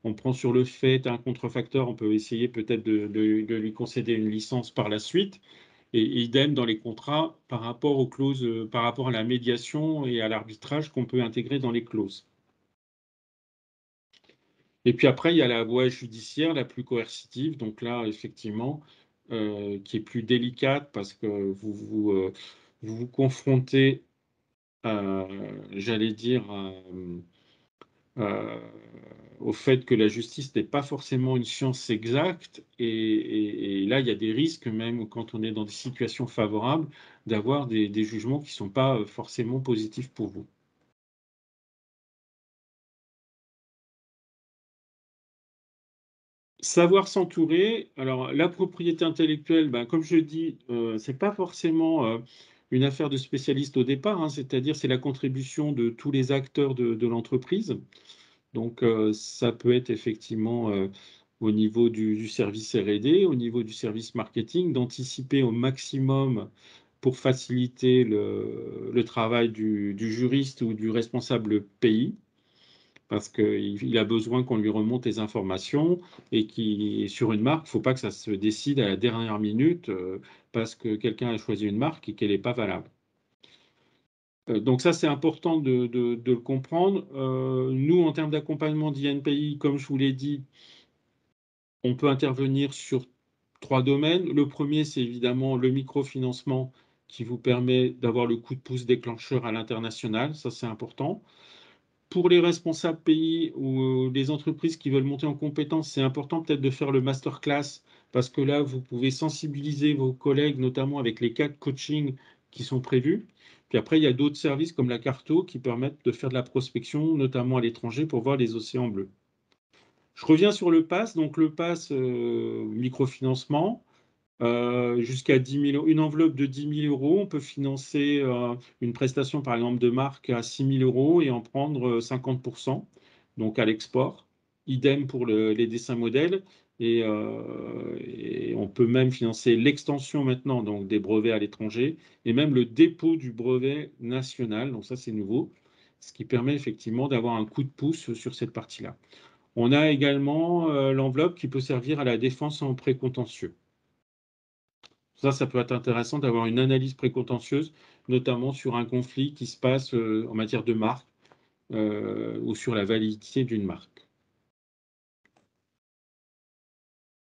B: on prend sur le fait un contrefacteur, on peut essayer peut-être de lui concéder une licence par la suite. Et idem dans les contrats par rapport aux clauses, par rapport à la médiation et à l'arbitrage qu'on peut intégrer dans les clauses. Et puis après, il y a la voie judiciaire la plus coercitive, donc là, effectivement, qui est plus délicate parce que vous confrontez, j'allais dire, euh, au fait que la justice n'est pas forcément une science exacte, et là, il y a des risques, même quand on est dans des situations favorables, d'avoir des jugements qui ne sont pas forcément positifs pour vous. Savoir s'entourer. Alors, la propriété intellectuelle, comme je dis, ce n'est pas forcément une affaire de spécialiste au départ, hein, c'est-à-dire c'est la contribution de tous les acteurs de l'entreprise. Donc, ça peut être effectivement au niveau du service R&D, au niveau du service marketing, d'anticiper au maximum pour faciliter le travail du juriste ou du responsable pays. parce qu'il a besoin qu'on lui remonte les informations et sur une marque, il ne faut pas que ça se décide à la dernière minute parce que quelqu'un a choisi une marque et qu'elle n'est pas valable. Donc ça, c'est important de le comprendre. Nous, en termes d'accompagnement d'INPI, comme je vous l'ai dit, on peut intervenir sur 3 domaines. Le premier, c'est évidemment le microfinancement qui vous permet d'avoir le coup de pouce déclencheur à l'international. Ça, c'est important. Pour les responsables pays ou les entreprises qui veulent monter en compétences, c'est important peut-être de faire le masterclass parce que là, vous pouvez sensibiliser vos collègues, notamment avec les cas de coaching qui sont prévus. Puis après, il y a d'autres services comme la Carto qui permettent de faire de la prospection, notamment à l'étranger, pour voir les océans bleus. Je reviens sur le PASS. Donc le PASS microfinancement, jusqu'à 10 000 €, une enveloppe de 10 000 €. On peut financer une prestation, par exemple, de marque à 6 000 € et en prendre 50%, donc à l'export. Idem pour les dessins modèles. Et on peut même financer l'extension maintenant, donc des brevets à l'étranger, et même le dépôt du brevet national. Donc ça, c'est nouveau, ce qui permet effectivement d'avoir un coup de pouce sur cette partie-là. On a également l'enveloppe qui peut servir à la défense en précontentieux. Ça peut être intéressant d'avoir une analyse précontentieuse, notamment sur un conflit qui se passe en matière de marque ou sur la validité d'une marque.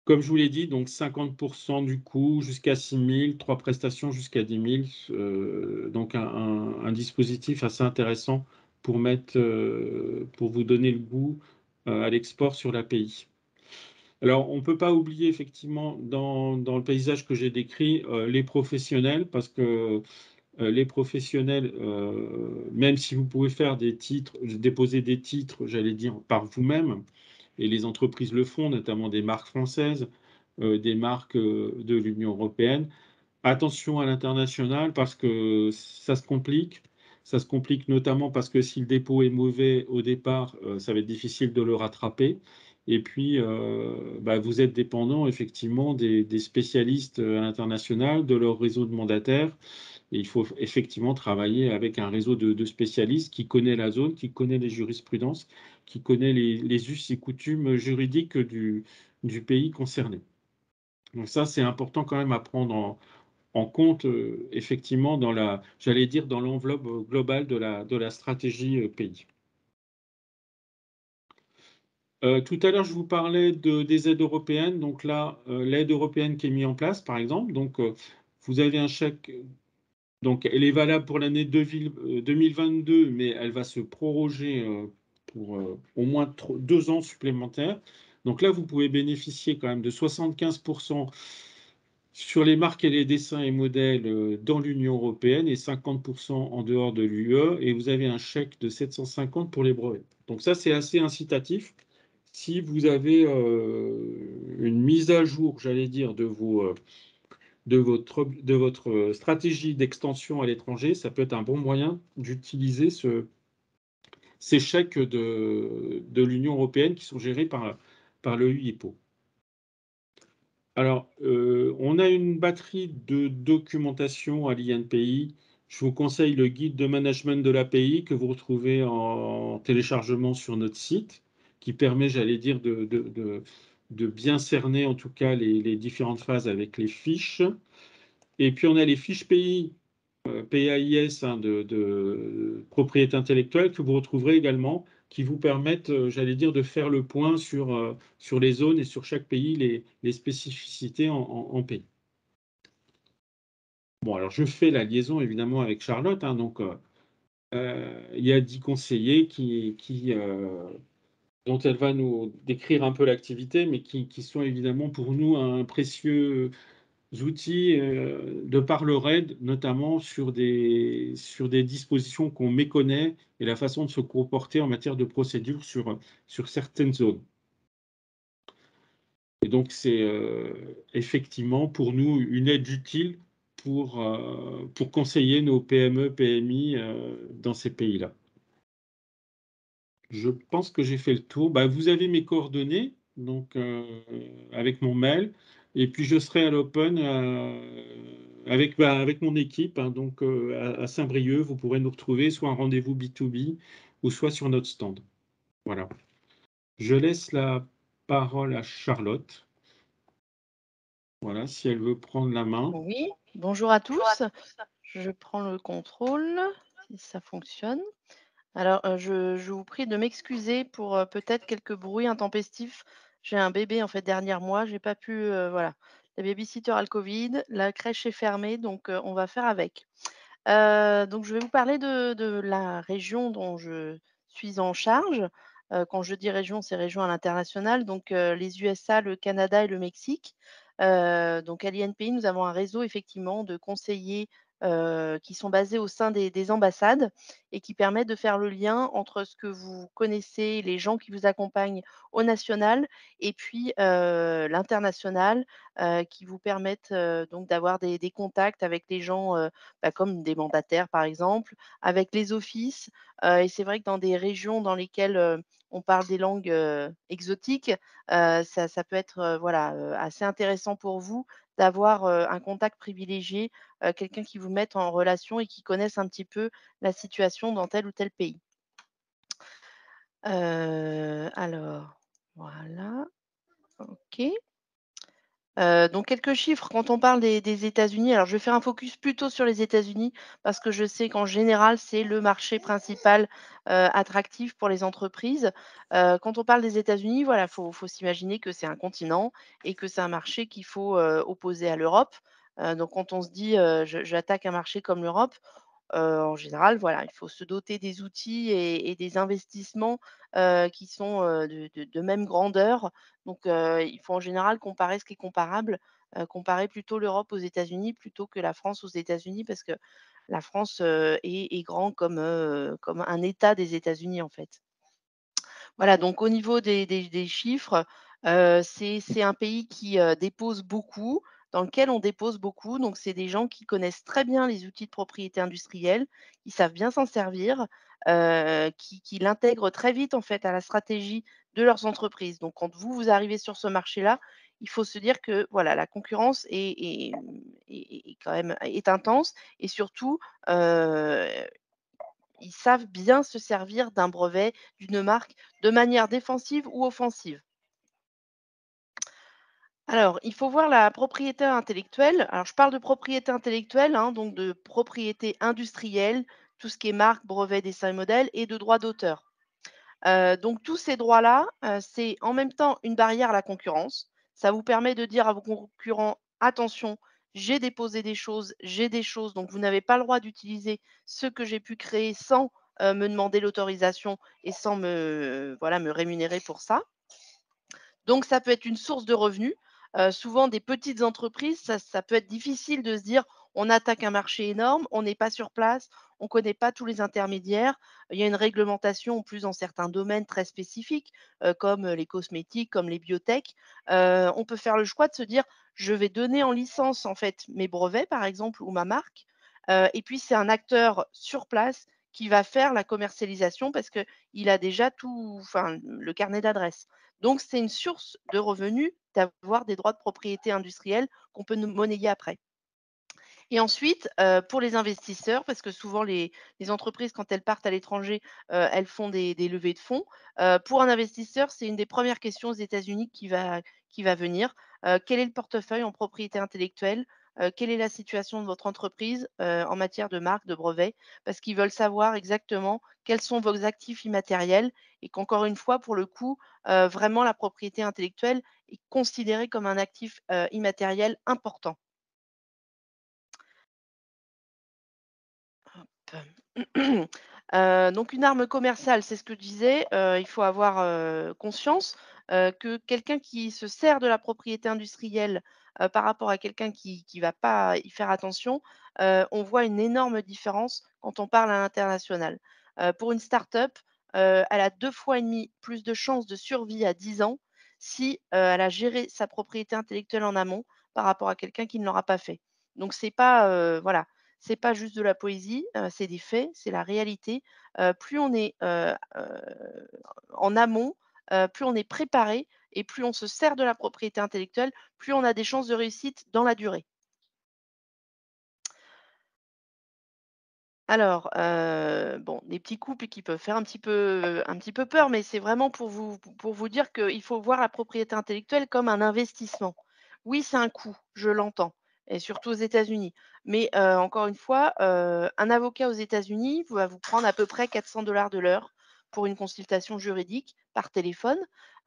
B: Comme je vous l'ai dit, donc 50% du coût jusqu'à 6 000, 3 prestations jusqu'à 10 000. Donc un dispositif assez intéressant pour vous donner le goût à l'export sur l'API. Alors, on ne peut pas oublier effectivement dans le paysage que j'ai décrit les professionnels, parce que les professionnels, même si vous pouvez faire des titres, déposer des titres, j'allais dire, par vous-même, et les entreprises le font, notamment des marques françaises, des marques de l'Union européenne, attention à l'international parce que ça se complique. Ça se complique notamment parce que si le dépôt est mauvais au départ, ça va être difficile de le rattraper. Et puis, vous êtes dépendant effectivement des spécialistes à l'international, de leur réseau de mandataires. Et il faut effectivement travailler avec un réseau de spécialistes qui connaît la zone, qui connaît les jurisprudences, qui connaît les us et coutumes juridiques du pays concerné. Donc ça, c'est important quand même à prendre en compte, effectivement, j'allais dire, dans l'enveloppe globale de la stratégie pays. Tout à l'heure, je vous parlais des aides européennes. Donc là, l'aide européenne qui est mise en place, par exemple. Donc, vous avez un chèque. Donc, elle est valable pour l'année 2022, mais elle va se proroger pour au moins 2 ans supplémentaires. Donc là, vous pouvez bénéficier quand même de 75% sur les marques et les dessins et modèles dans l'Union européenne et 50% en dehors de l'UE. Et vous avez un chèque de 750 pour les brevets. Donc ça, c'est assez incitatif. Si vous avez une mise à jour, j'allais dire, de votre stratégie d'extension à l'étranger, ça peut être un bon moyen d'utiliser ces chèques de l'Union européenne qui sont gérés par le UIPO. Alors, on a une batterie de documentation à l'INPI. Je vous conseille le guide de management de l'API que vous retrouvez en téléchargement sur notre site, qui permet, j'allais dire, de bien cerner en tout cas les différentes phases avec les fiches. Et puis, on a les fiches pays, PAIS de propriété intellectuelle que vous retrouverez également, qui vous permettent, j'allais dire, de faire le point sur les zones et sur chaque pays, les spécificités en pays. Bon, alors je fais la liaison évidemment avec Charlotte. Donc, il y a 10 conseillers dont elle va nous décrire un peu l'activité, mais qui sont évidemment pour nous un précieux outils de par leur aide, notamment sur des dispositions qu'on méconnaît et la façon de se comporter en matière de procédure sur certaines zones. Et donc, c'est effectivement pour nous une aide utile pour conseiller nos PME, PMI dans ces pays-là. Je pense que j'ai fait le tour. Vous avez mes coordonnées, donc avec mon mail, et puis je serai à l'Open avec mon équipe, donc à Saint-Brieuc. Vous pourrez nous retrouver soit un rendez-vous B2B ou soit sur notre stand. Voilà. Je laisse la parole à Charlotte. Voilà, si elle veut prendre la main.
C: Oui, bonjour à tous. Je prends le contrôle, si ça fonctionne. Alors, je vous prie de m'excuser pour, peut-être quelques bruits intempestifs. J'ai un bébé, en fait, derrière moi, j'ai pas pu, voilà. La baby-sitter a le covid, la crèche est fermée, donc on va faire avec. Donc je vais vous parler de la région dont je suis en charge. Quand je dis région, c'est région à l'international, donc les USA, le Canada et le Mexique. Donc à l'INPI, nous avons un réseau effectivement de conseillers, qui sont basés au sein des ambassades et qui permettent de faire le lien entre ce que vous connaissez, les gens qui vous accompagnent au national et puis, l'international, qui vous permettent, donc d'avoir des contacts avec les gens, bah, comme des mandataires par exemple, avec les offices, et c'est vrai que dans des régions dans lesquelles, on parle des langues, exotiques, ça peut être, voilà, assez intéressant pour vous d'avoir, un contact privilégié, quelqu'un qui vous mette en relation et qui connaisse un petit peu la situation dans tel ou tel pays. Alors voilà, OK. Donc quelques chiffres quand on parle des États-Unis. Alors je vais faire un focus plutôt sur les États-Unis parce que je sais qu'en général, c'est le marché principal, attractif pour les entreprises. Quand on parle des États-Unis, voilà, faut s'imaginer que c'est un continent et que c'est un marché qu'il faut, opposer à l'Europe. Donc quand on se dit, «J'attaque un marché comme l'Europe», en général, voilà, il faut se doter des outils et des investissements, qui sont, de même grandeur. Donc, il faut en général comparer ce qui est comparable, comparer plutôt l'Europe aux États-Unis plutôt que la France aux États-Unis parce que la France, est grand comme un État des États-Unis, en fait. Voilà, donc au niveau des chiffres, c'est un pays qui, dépose beaucoup, dans lequel on dépose beaucoup. Donc c'est des gens qui connaissent très bien les outils de propriété industrielle, qui savent bien s'en servir, qui l'intègrent très vite, en fait, à la stratégie de leurs entreprises. Donc quand vous arrivez sur ce marché-là, il faut se dire que, voilà, la concurrence est quand même est intense et surtout, heu ils savent bien se servir d'un brevet, d'une marque, de manière défensive ou offensive. Alors, il faut voir la propriété intellectuelle. Alors, je parle de propriété intellectuelle, hein, donc de propriété industrielle, tout ce qui est marque, brevet, dessin et modèle, et de droit d'auteur. Donc tous ces droits-là, c'est en même temps une barrière à la concurrence. Ça vous permet de dire à vos concurrents: «Attention, j'ai des choses, donc vous n'avez pas le droit d'utiliser ce que j'ai pu créer sans, me demander l'autorisation et sans me voilà, me rémunérer pour ça». Donc ça peut être une source de revenus. Souvent des petites entreprises, ça peut être difficile de se dire: «On attaque un marché énorme, on n'est pas sur place, on ne connaît pas tous les intermédiaires». Il y a une réglementation en plus dans certains domaines très spécifiques, comme, les cosmétiques, comme les biotech. On peut faire le choix de se dire: «Je vais donner en licence, en fait, mes brevets, par exemple, ou ma marque», et puis c'est un acteur sur place qui va faire la commercialisation parce qu'il a déjà tout enfin, le carnet d'adresses. Donc c'est une source de revenus d'avoir des droits de propriété industrielle qu'on peut nous monnayer après. Et ensuite, pour les investisseurs, parce que souvent les entreprises quand elles partent à l'étranger, elles font des levées de fonds. Pour un investisseur, c'est une des premières questions aux États-Unis qui va venir. Quel est le portefeuille en propriété intellectuelle? Quelle est la situation de votre entreprise, en matière de marque, de brevet? Parce qu'ils veulent savoir exactement quels sont vos actifs immatériels et qu'encore une fois, pour le coup, vraiment la propriété intellectuelle est considérée comme un actif, immatériel important. Donc une arme commerciale, c'est ce que je disais, il faut avoir, conscience, que quelqu'un qui se sert de la propriété industrielle, par rapport à quelqu'un qui va pas y faire attention, on voit une énorme différence quand on parle à l'international. Pour une start-up, elle a 2 fois et demi plus de chances de survie à 10 ans si, elle a géré sa propriété intellectuelle en amont par rapport à quelqu'un qui ne l'aura pas fait. Donc c'est pas, voilà, c'est pas juste de la poésie, c'est des faits, c'est la réalité. Plus on est, en amont, plus on est préparé et plus on se sert de la propriété intellectuelle, plus on a des chances de réussite dans la durée. Alors, bon, des petits couples qui peuvent faire un petit peu peur, mais c'est vraiment pour vous dire qu'il faut voir la propriété intellectuelle comme un investissement. Oui, c'est un coût, je l'entends, et surtout aux États-Unis. Mais, encore une fois, un avocat aux États-Unis va vous prendre à peu près 400 de l'heure pour une consultation juridique par téléphone.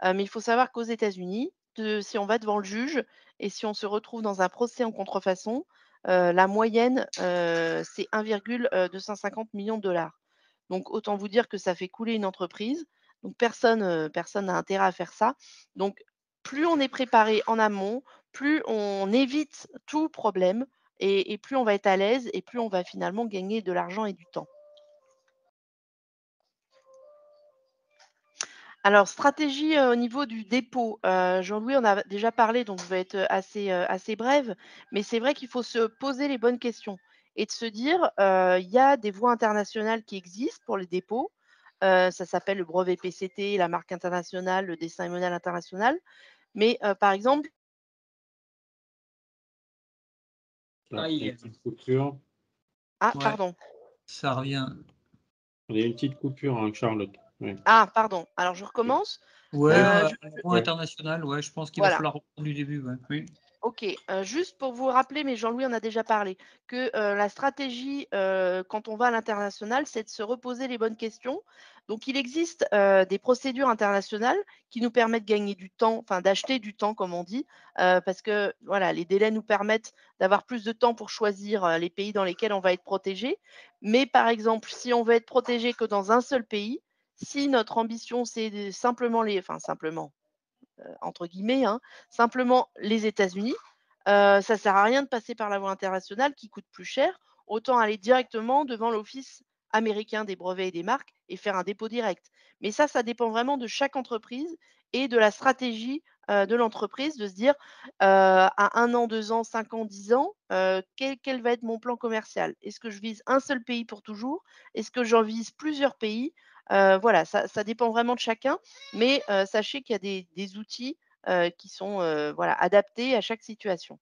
C: Mais il faut savoir qu'aux États-Unis, si on va devant le juge et si on se retrouve dans un procès en contrefaçon, la moyenne, c'est 1,250 millions de dollars. Donc autant vous dire que ça fait couler une entreprise. Donc personne n'a intérêt à faire ça. Donc plus on est préparé en amont, plus on évite tout problème et plus on va être à l'aise et plus on va finalement gagner de l'argent et du temps. Alors stratégie, au niveau du dépôt, Jean-Louis en a déjà parlé, donc je vais être, assez brève, mais c'est vrai qu'il faut se poser les bonnes questions et de se dire, il y a des voies internationales qui existent pour les dépôts, ça s'appelle le brevet PCT, la marque internationale, le dessin et modèle international, mais, par exemple
B: Là, il y a une
A: Aïe,
B: petite coupure.
C: ah
A: ouais,
C: pardon,
A: ça revient.
B: Il y a une petite coupure, hein, Charlotte. Ouais.
C: ah pardon, alors je recommence,
A: Ouais,
B: Ouais,
C: je
A: voie
B: ouais.
A: internationale, ouais, je pense qu'il va
C: voilà.
A: falloir reprendre du début, ouais, oui.
C: OK, juste pour vous rappeler, mais Jean-Louis en a déjà parlé, que, la stratégie, quand on va à l'international, c'est de se reposer les bonnes questions. Donc il existe, des procédures internationales qui nous permettent de gagner du temps, enfin d'acheter du temps comme on dit, parce que voilà, les délais nous permettent d'avoir plus de temps pour choisir, les pays dans lesquels on va être protégé. Mais par exemple, si on veut être protégé que dans un seul pays, si notre ambition c'est de simplement les enfin simplement, entre guillemets, hein, simplement les États-Unis. Ça sert à rien de passer par la voie internationale qui coûte plus cher. Autant aller directement devant l'Office américain des brevets et des marques et faire un dépôt direct. Mais ça dépend vraiment de chaque entreprise et de la stratégie, de l'entreprise de se dire, à 1 an, 2 ans, 5 ans, 10 ans, quel va être mon plan commercial? Est-ce que je vise un seul pays pour toujours? Est-ce que j'en vise plusieurs pays? Voilà, ça dépend vraiment de chacun, mais sachez qu'il y a des outils, qui sont, voilà, adaptés à chaque situation.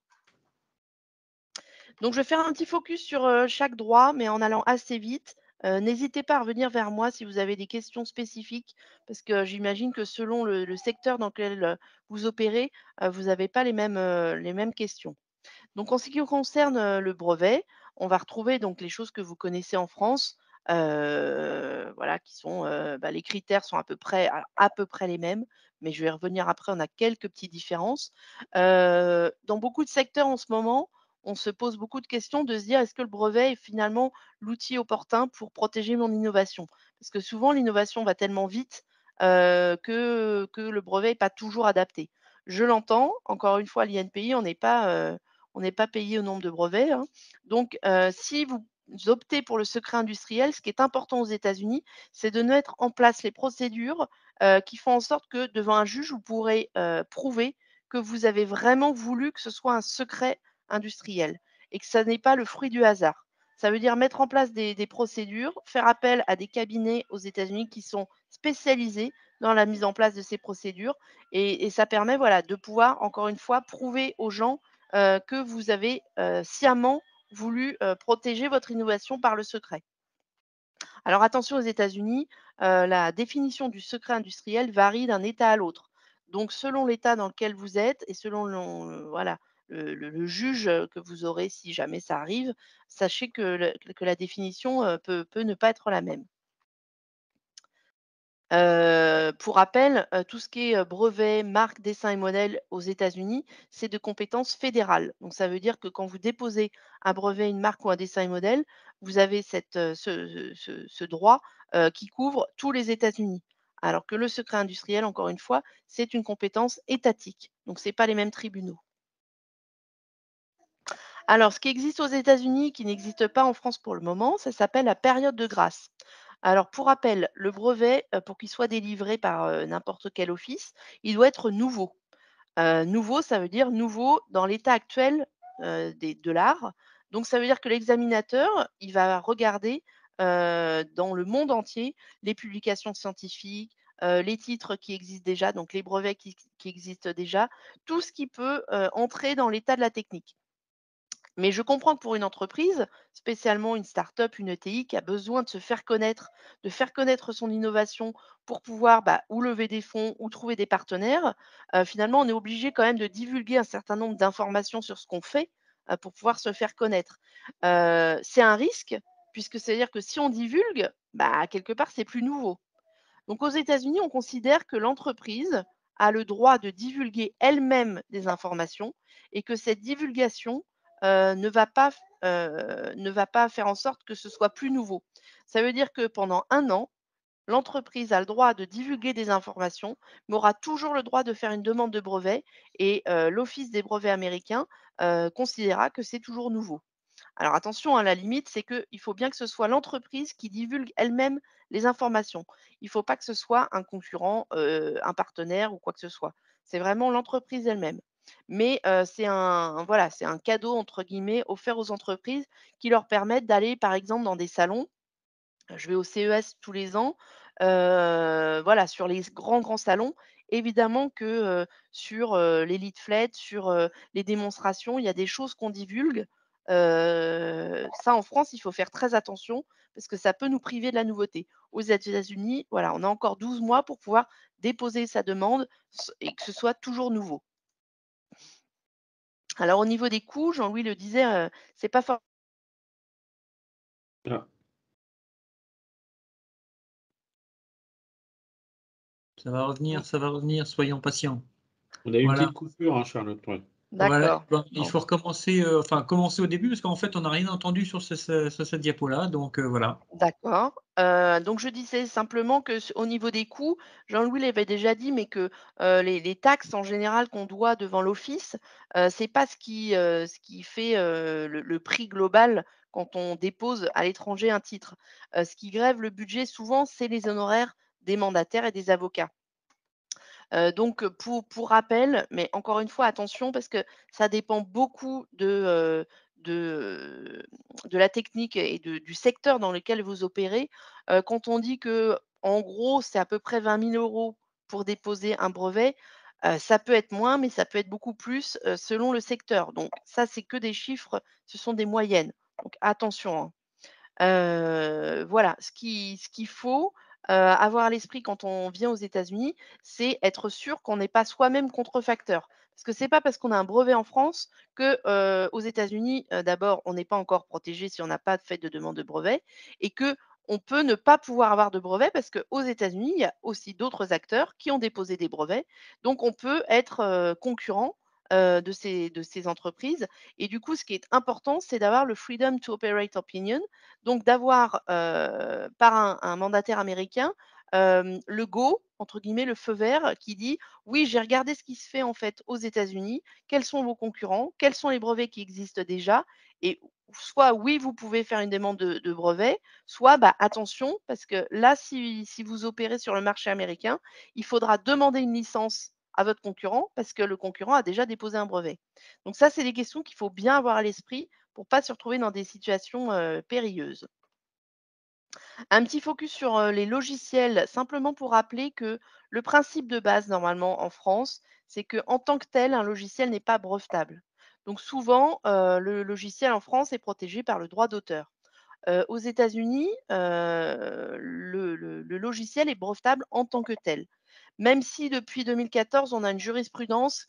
C: Donc je vais faire un petit focus sur, chaque droit, mais en allant assez vite. N'hésitez pas à revenir vers moi si vous avez des questions spécifiques, parce que j'imagine que selon le secteur dans lequel, vous opérez, vous n'avez pas les mêmes questions. Donc en ce qui concerne, le brevet, on va retrouver donc les choses que vous connaissez en France, voilà qui sont, bah, les critères sont à peu près les mêmes, mais je vais y revenir après, on a quelques petites différences. Dans beaucoup de secteurs en ce moment, on se pose beaucoup de questions de se dire: «Est-ce que le brevet est finalement l'outil opportun pour protéger mon innovation?» Parce que souvent l'innovation va tellement vite, que le brevet est pas toujours adapté. Je l'entends, encore une fois l'INPI on n'est pas payé au nombre de brevets, hein. Donc, si vous optez pour le secret industriel, ce qui est important aux États-Unis, c'est de mettre en place les procédures, qui font en sorte que devant un juge, vous pourrez, prouver que vous avez vraiment voulu que ce soit un secret industriel et que ça n'est pas le fruit du hasard. Ça veut dire mettre en place des procédures, faire appel à des cabinets aux États-Unis qui sont spécialisés dans la mise en place de ces procédures et ça permet, voilà, de pouvoir encore une fois prouver aux gens que vous avez, sciemment voulu, protéger votre innovation par le secret. Alors attention aux États-Unis, la définition du secret industriel varie d'un État à l'autre. Donc selon l'État dans lequel vous êtes et selon voilà, le juge, que vous aurez si jamais ça arrive, sachez que la définition, peut ne pas être la même. Pour rappel, tout ce qui est, brevet, marque, dessin et modèle aux États-Unis, c'est de compétence fédérale. Donc ça veut dire que quand vous déposez un brevet, une marque ou un dessin et modèle, vous avez ce droit, qui couvre tous les États-Unis. Alors que le secret industriel, encore une fois, c'est une compétence étatique. Donc c'est pas les mêmes tribunaux. Alors ce qui existe aux États-Unis, qui n'existe pas en France pour le moment, ça s'appelle la période de grâce. Alors, pour rappel, le brevet, pour qu'il soit délivré par, n'importe quel office, il doit être nouveau. Nouveau, ça veut dire nouveau dans l'état actuel, de l'art. Donc ça veut dire que l'examinateur, il va regarder, dans le monde entier, les publications scientifiques, les titres qui existent déjà, donc les brevets qui existent déjà, tout ce qui peut, entrer dans l'état de la technique. Mais je comprends que pour une entreprise, spécialement une start-up, une ETI qui a besoin de se faire connaître, de faire connaître son innovation pour pouvoir, bah, ou lever des fonds ou trouver des partenaires, finalement, on est obligé quand même de divulguer un certain nombre d'informations sur ce qu'on fait, pour pouvoir se faire connaître. C'est un risque puisque c'est-à-dire que si on divulgue, bah, quelque part, c'est plus nouveau. Donc aux États-Unis, on considère que l'entreprise a le droit de divulguer elle-même des informations et que cette divulgation ne va pas faire en sorte que ce soit plus nouveau. Ça veut dire que pendant un an, l'entreprise a le droit de divulguer des informations, mais aura toujours le droit de faire une demande de brevet et l'Office des brevets américains considérera que c'est toujours nouveau. Alors attention, hein, la limite, c'est qu'il faut bien que ce soit l'entreprise qui divulgue elle-même les informations. Il ne faut pas que ce soit un concurrent, un partenaire ou quoi que ce soit. C'est vraiment l'entreprise elle-même. Mais c'est voilà, c'est un «cadeau» entre guillemets offert aux entreprises qui leur permettent d'aller, par exemple, dans des salons. Je vais au CES tous les ans, voilà, sur les grands salons. Évidemment que, sur, les leaflets, sur, les démonstrations, il y a des choses qu'on divulgue. Ça, en France, il faut faire très attention parce que ça peut nous priver de la nouveauté. Aux États-Unis, voilà, on a encore 12 mois pour pouvoir déposer sa demande et que ce soit toujours nouveau. Alors au niveau des coûts, Jean-Louis le disait, c'est pas for
B: Ah,
A: ça va revenir, soyons patients.
B: on a eu une
A: Voilà.
B: petite coupure, hein, Charlotte, ouais.
A: Voilà,
C: d'accord.
A: bon, il
C: Bon.
A: faut recommencer, enfin commencer au début parce qu'en fait on n'a rien entendu sur sur cette diapo-là, donc voilà.
C: D'accord. Donc je disais simplement que au niveau des coûts, Jean-Louis l'avait déjà dit, mais que, les taxes en général qu'on doit devant l'office, c'est pas ce qui fait, le prix global quand on dépose à l'étranger un titre. Ce qui grève le budget souvent, c'est les honoraires des mandataires et des avocats. Donc pour rappel, mais encore une fois attention parce que ça dépend beaucoup de la technique et du secteur dans lequel vous opérez. Quand on dit que en gros, c'est à peu près 20 000 € pour déposer un brevet, ça peut être moins, mais ça peut être beaucoup plus, selon le secteur. Donc ça, c'est que des chiffres, ce sont des moyennes. Donc attention, hein. Voilà, ce qu'il faut, avoir à l'esprit quand on vient aux États-Unis, c'est être sûr qu'on n'est pas soi-même contrefacteur. Parce que c'est pas parce qu'on a un brevet en France que, aux États-Unis, d'abord, on n'est pas encore protégé si on n'a pas fait de demande de brevet et que on peut ne pas pouvoir avoir de brevet parce qu'aux États-Unis, il y a aussi d'autres acteurs qui ont déposé des brevets. Donc on peut être, concurrent, de ces entreprises et du coup, ce qui est important, c'est d'avoir le Freedom to Operate Opinion, donc d'avoir, par un mandataire américain, le «go» entre guillemets, le feu vert qui dit: «Oui, j'ai regardé ce qui se fait en fait aux États-Unis. Quels sont vos concurrents? Quels sont les brevets qui existent déjà?» et soit oui, vous pouvez faire une demande de brevet, soit, bah, attention parce que là, si vous opérez sur le marché américain, il faudra demander une licence à votre concurrent parce que le concurrent a déjà déposé un brevet. Donc ça, c'est des questions qu'il faut bien avoir à l'esprit pour pas se retrouver dans des situations, périlleuses. Un petit focus sur, les logiciels, simplement pour rappeler que le principe de base normalement en France, c'est qu'en tant que tel, un logiciel n'est pas brevetable. Donc souvent, le logiciel en France est protégé par le droit d'auteur. Aux États-Unis, le logiciel est brevetable en tant que tel. Même si depuis 2014, on a une jurisprudence,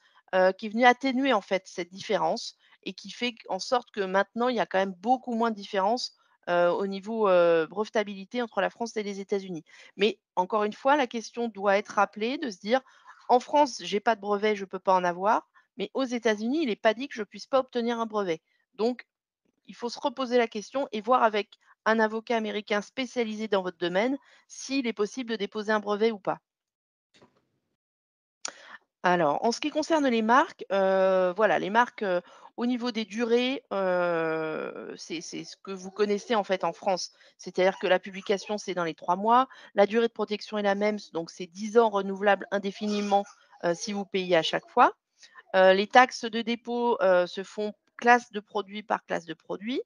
C: qui est venue atténuer en fait cette différence et qui fait en sorte que maintenant, il y a quand même beaucoup moins de différence, au niveau, brevetabilité entre la France et les États-Unis. Mais encore une fois, la question doit être rappelée de se dire: «En France, j'ai pas de brevet, je peux pas en avoir, mais aux États-Unis, il n'est pas dit que je puisse pas obtenir un brevet». Donc il faut se reposer la question et voir avec un avocat américain spécialisé dans votre domaine s'il est possible de déposer un brevet ou pas. Alors, en ce qui concerne les marques, voilà, les marques, au niveau des durées, c'est ce que vous connaissez, en fait, en France. C'est-à-dire que la publication, c'est dans les 3 mois. La durée de protection est la même, donc c'est 10 ans renouvelables indéfiniment, si vous payez à chaque fois. Les taxes de dépôt, se font classe de produit par classe de produit.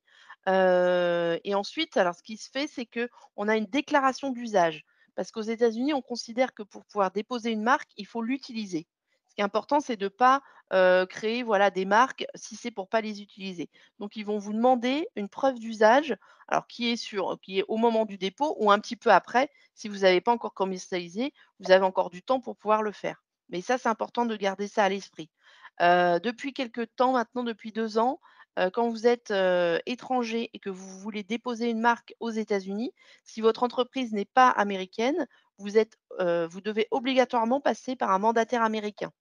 C: Et ensuite, alors ce qui se fait, c'est que on a une déclaration d'usage. Parce qu'aux États-Unis, on considère que pour pouvoir déposer une marque, il faut l'utiliser. Ce qui est important, c'est de ne pas créer voilà, des marques si c'est pour pas les utiliser. Donc, ils vont vous demander une preuve d'usage, alors qui est au moment du dépôt ou un petit peu après. Si vous n'avez pas encore commercialisé, vous avez encore du temps pour pouvoir le faire. Mais ça, c'est important de garder ça à l'esprit. Depuis quelque temps maintenant, depuis 2 ans, quand vous êtes étranger et que vous voulez déposer une marque aux États-Unis, si votre entreprise n'est pas américaine, vous devez obligatoirement passer par un mandataire américain.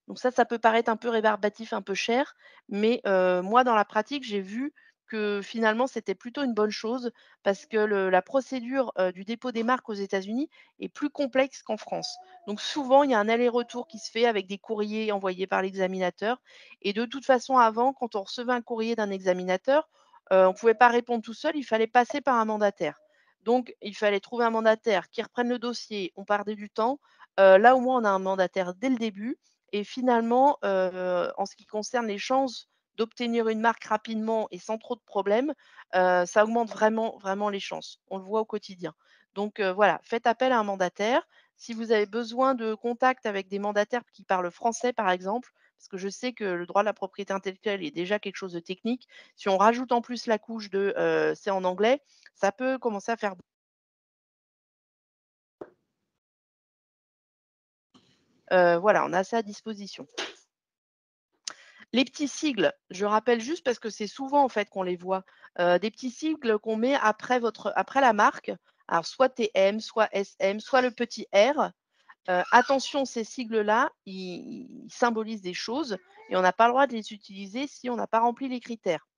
C: Donc ça peut paraître un peu rébarbatif, un peu cher, mais moi, dans la pratique, j'ai vu que finalement, c'était plutôt une bonne chose parce que la procédure, du dépôt des marques aux États-Unis est plus complexe qu'en France. Donc souvent, il y a un aller-retour qui se fait avec des courriers envoyés par l'examinateur et de toute façon, avant, quand on recevait un courrier d'un examinateur, on ne pouvait pas répondre tout seul, il fallait passer par un mandataire. Donc il fallait trouver un mandataire qui reprenne le dossier, on perdait du temps. Là, au moins, on a un mandataire dès le début et finalement, en ce qui concerne les chances d'obtenir une marque rapidement et sans trop de problèmes, ça augmente vraiment, vraiment les chances. On le voit au quotidien. Donc, voilà, faites appel à un mandataire. Si vous avez besoin de contact avec des mandataires qui parlent français, par exemple, parce que je sais que le droit de la propriété intellectuelle est déjà quelque chose de technique. Si on rajoute en plus la couche de, c'est en anglais, ça peut commencer à faire voilà, on a ça à disposition. Les petits sigles, je rappelle juste parce que c'est souvent en fait qu'on les voit, des petits sigles qu'on met après la marque, alors soit TM, soit SM, soit le petit R. Attention, ces sigles-là, ils symbolisent des choses et on n'a pas le droit de les utiliser si on n'a pas rempli les critères.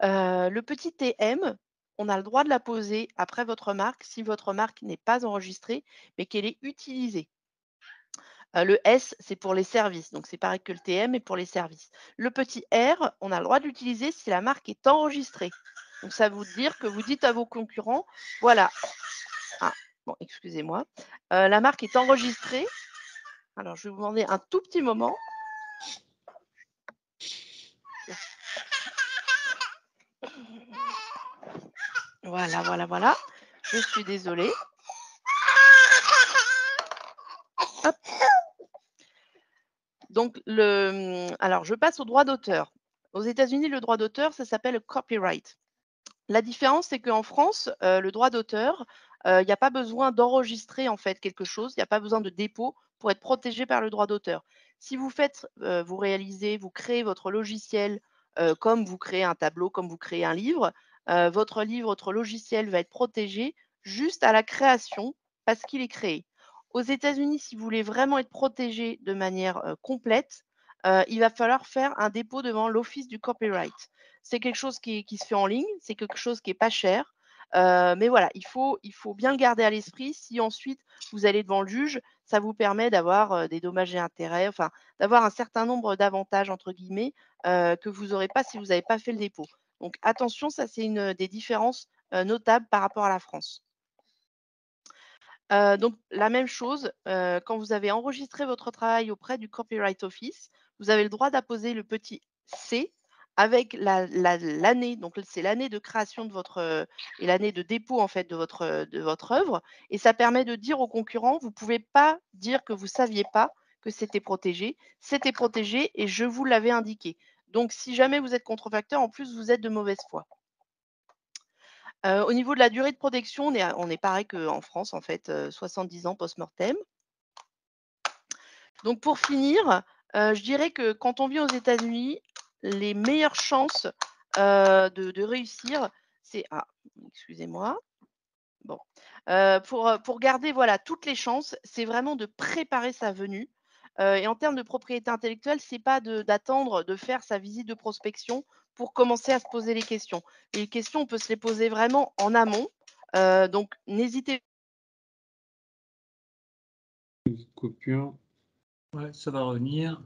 C: Le petit TM, on a le droit de la poser après votre marque si votre marque n'est pas enregistrée, mais qu'elle est utilisée. Le S, c'est pour les services, donc c'est pareil que le TM, mais pour les services. Le petit R, on a le droit de l'utiliser si la marque est enregistrée. Donc ça veut dire que vous dites à vos concurrents, voilà, ah, bon, excusez-moi, la marque est enregistrée. Alors je vais vous demander un tout petit moment. Voilà, voilà, voilà. Je suis désolée. Hop. Donc, alors, je passe au droit d'auteur. Aux États-Unis, le droit d'auteur, ça s'appelle copyright. La différence, c'est qu'en France, le droit d'auteur, il n'y a pas besoin d'enregistrer en fait quelque chose, il n'y a pas besoin de dépôt pour être protégé par le droit d'auteur. Si vous faites, vous réalisez, vous créez votre logiciel, comme vous créez un tableau, comme vous créez un livre, votre logiciel va être protégé juste à la création parce qu'il est créé. Aux États-Unis, si vous voulez vraiment être protégé de manière, complète, il va falloir faire un dépôt devant l'Office du copyright. C'est quelque chose qui se fait en ligne, c'est quelque chose qui est pas cher, mais voilà, il faut bien le garder à l'esprit. Si ensuite vous allez devant le juge, ça vous permet d'avoir, des dommages et intérêts, enfin, d'avoir un certain nombre «d'avantages» entre guillemets, que vous n'aurez pas si vous n'avez pas fait le dépôt. Donc attention, ça c'est une, des différences, notables par rapport à la France. Donc la même chose, quand vous avez enregistré votre travail auprès du Copyright Office, vous avez le droit d'apposer le petit C avec l'année, donc c'est l'année de création de votre, et l'année de dépôt en fait de votre œuvre et ça permet de dire aux concurrents: «Vous pouvez pas dire que vous saviez pas que c'était protégé et je vous l'avais indiqué». Donc si jamais vous êtes contrefacteur, en plus vous êtes de mauvaise foi. Au niveau de la durée de protection, on est pareil qu'en France en fait, 70 ans post-mortem. Donc pour finir, je dirais que quand on vit aux États-Unis, les meilleures chances, de réussir, c'est excusez-moi. Bon, pour garder voilà toutes les chances, c'est vraiment de préparer sa venue, et en termes de propriété intellectuelle, c'est pas d'attendre de faire sa visite de prospection pour commencer à se poser les questions. Les questions, on peut se les poser vraiment en amont, donc n'hésitez
B: Coupure.
A: Ouais, ça va revenir.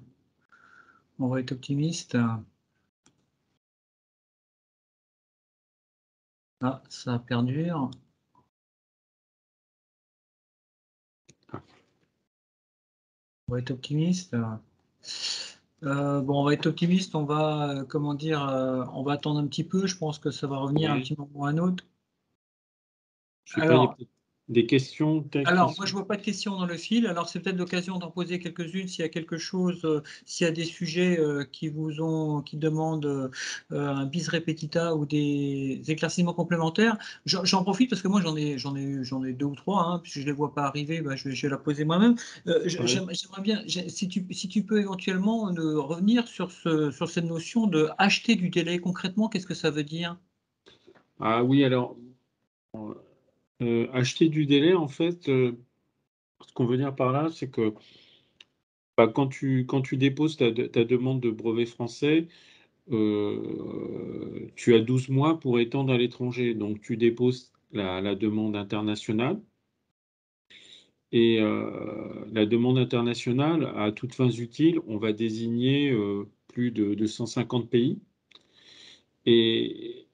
A: On va être optimiste. Ah, ça perdure. On va être optimiste. Bon, on va être optimiste. On va, comment dire, on va attendre un petit peu. Je pense que ça va revenir un
B: Oui.
A: petit moment ou un autre.
B: Je sais pas, il y a
A: Alors,
B: peut-être Des questions peut-être qui
A: Alors, moi,
B: sont...
A: je vois pas de questions dans le fil. Alors, c'est peut-être l'occasion d'en poser quelques-unes s'il y a quelque chose, s'il y a des sujets qui demandent un bis repetita ou des éclaircissements complémentaires. J'en profite parce que moi, j'en ai deux ou trois, hein, puisque je les vois pas arriver, ben, je vais la poser moi-même. J'aimerais bien, si tu peux éventuellement revenir sur cette notion de acheter du délai. Concrètement, qu'est-ce que ça veut dire?
B: Ah oui, alors, acheter du délai, en fait, ce qu'on veut dire par là, c'est que bah, quand tu déposes ta demande de brevet français, tu as 12 mois pour étendre à l'étranger. Donc, tu déposes la demande internationale. Et la demande internationale, à toutes fins utiles, on va désigner plus de 150 pays. Et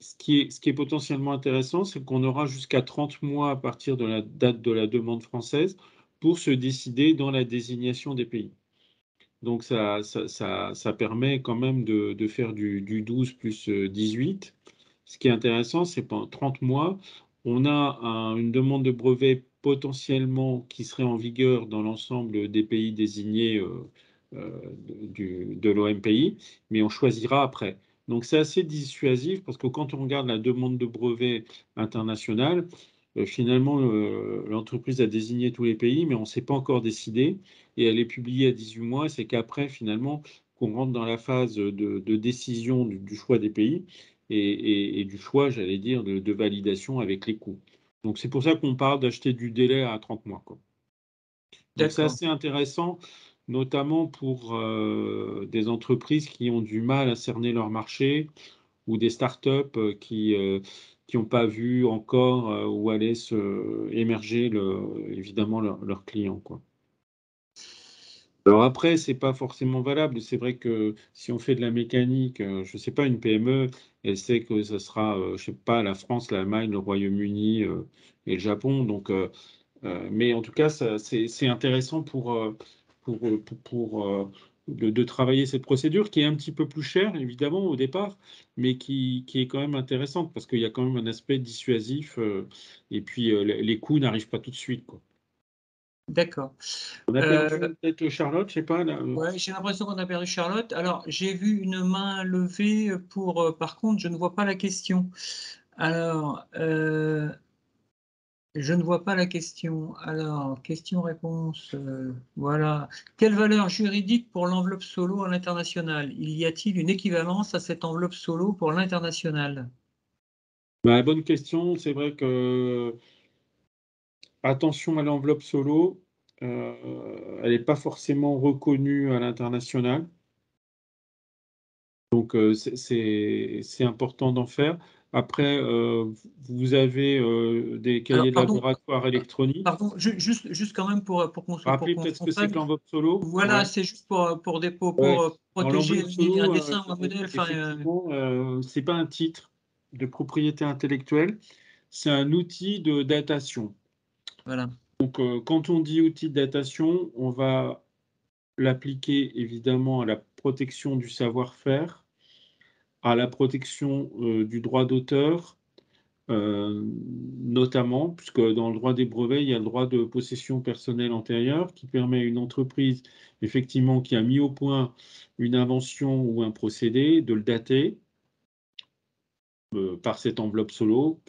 B: ce qui est potentiellement intéressant, c'est qu'on aura jusqu'à 30 mois à partir de la date de la demande française pour se décider dans la désignation des pays. Donc ça permet quand même de faire du 12 plus 18. Ce qui est intéressant, c'est pendant 30 mois, on a une demande de brevet potentiellement qui serait en vigueur dans l'ensemble des pays désignés de l'OMPI, mais on choisira après. Donc c'est assez dissuasif parce que quand on regarde la demande de brevet internationale, finalement, l'entreprise a désigné tous les pays, mais on ne s'est pas encore décidé et elle est publiée à 18 mois. C'est qu'après, finalement, qu'on rentre dans la phase de décision du choix des pays et du choix, j'allais dire, de validation avec les coûts. Donc c'est pour ça qu'on parle d'acheter du délai à 30 mois, quoi. Donc c'est
A: D'accord.
B: assez intéressant, notamment pour des entreprises qui ont du mal à cerner leur marché ou des startups qui n'ont pas vu encore où allait émerger évidemment leurs clients, quoi. Alors après, c'est pas forcément valable. C'est vrai que si on fait de la mécanique, je sais pas, une PME, elle sait que ça sera, je sais pas, la France, l'Allemagne, le Royaume-Uni et le Japon. Donc, mais en tout cas, c'est intéressant de travailler cette procédure qui est un petit peu plus chère, évidemment, au départ, mais qui est quand même intéressante parce qu'il y a quand même un aspect dissuasif et puis les coûts n'arrivent pas tout de suite, quoi.
A: D'accord.
B: On a perdu peut-être Charlotte, je sais pas, là.
A: Ouais, j'ai l'impression qu'on a perdu Charlotte. Alors, j'ai vu une main levée pour, par contre, je ne vois pas la question. Alors, je ne vois pas la question. Alors, question-réponse, voilà. Quelle valeur juridique pour l'enveloppe solo à l'international? Y a-t-il une équivalence à cette enveloppe solo pour l'international?
B: Bah, bonne question. C'est vrai que attention à l'enveloppe solo, elle n'est pas forcément reconnue à l'international. Donc, c'est important d'en faire. Après, vous avez des
A: Alors,
B: cahiers de
A: pardon,
B: laboratoire électroniques.
A: pardon, juste quand même pour qu'on
B: Rappelez
A: se
B: peut-être ce que c'est
A: comprenne.
B: que l'enveloppe solo.
A: Voilà,
B: Ouais.
A: c'est juste
B: Ouais.
A: pour
B: Alors,
A: protéger
B: l'enveloppe
A: un
B: solo,
A: dessin ou un modèle. Enfin,
B: effectivement, c'est pas un titre de propriété intellectuelle, c'est un outil de datation.
A: voilà.
B: Donc, quand on dit outil de datation, on va l'appliquer évidemment à la protection du savoir-faire, à la protection du droit d'auteur, notamment, puisque dans le droit des brevets, il y a le droit de possession personnelle antérieure qui permet à une entreprise, effectivement, qui a mis au point une invention ou un procédé, de le dater par cette enveloppe solo.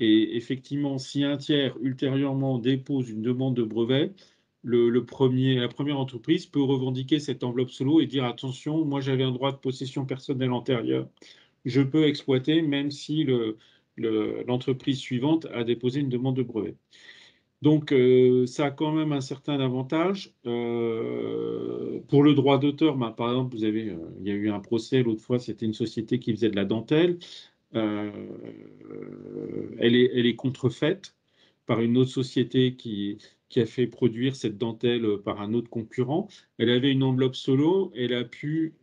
B: Et effectivement, si un tiers ultérieurement dépose une demande de brevet, la première entreprise peut revendiquer cette enveloppe solo et dire attention, moi j'avais un droit de possession personnelle antérieure, je peux exploiter même si l'entreprise suivante a déposé une demande de brevet. Donc ça a quand même un certain avantage. Pour le droit d'auteur, ben, par exemple, il y a eu un procès l'autre fois, c'était une société qui faisait de la dentelle. Euh, elle est contrefaite par une autre société qui a fait produire cette dentelle par un autre concurrent. Elle avait une enveloppe solo, elle a pu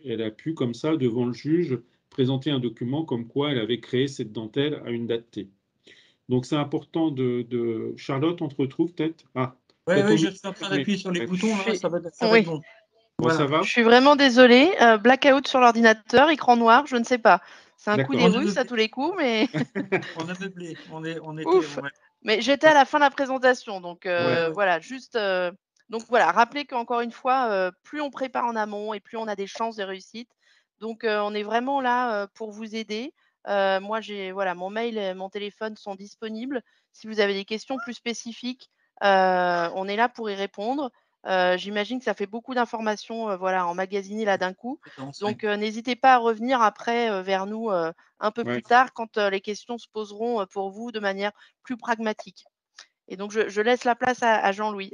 B: comme ça, devant le juge, présenter un document comme quoi elle avait créé cette dentelle à une date T. Donc c'est important Charlotte, on te retrouve peut-être? Ah,
A: Ouais,
B: t'as
A: ouais,
B: ton
A: je
B: micro
A: suis en train
B: fermé.
A: d'appuyer sur les
B: Ouais.
C: Je
A: boutons là,
C: suis
A: ça va être
C: oui,
A: bon.
B: Bon, ça
A: Voilà.
B: va?
C: je suis vraiment désolée, blackout sur l'ordinateur, écran noir, je ne sais pas. C'est un coup des
B: D'accord.
A: On a
C: Russes à
A: meublé,
C: tous les coups, mais
A: on a meublé, on était,
C: ouf! Mais j'étais à la fin de la présentation, donc
B: Ouais.
C: voilà, juste, donc voilà, rappeler qu'encore une fois, plus on prépare en amont et plus on a des chances de réussite. Donc on est vraiment là, pour vous aider. Moi, j'ai voilà, mon mail et mon téléphone sont disponibles. Si vous avez des questions plus spécifiques, on est là pour y répondre. J'imagine que ça fait beaucoup d'informations, voilà, emmagasinées là d'un coup.
A: Ouais.
C: Donc n'hésitez pas à revenir après, vers nous, un peu
B: Ouais.
C: plus tard quand, les questions se poseront, pour vous de manière plus pragmatique. Et donc je laisse la place à Jean-Louis.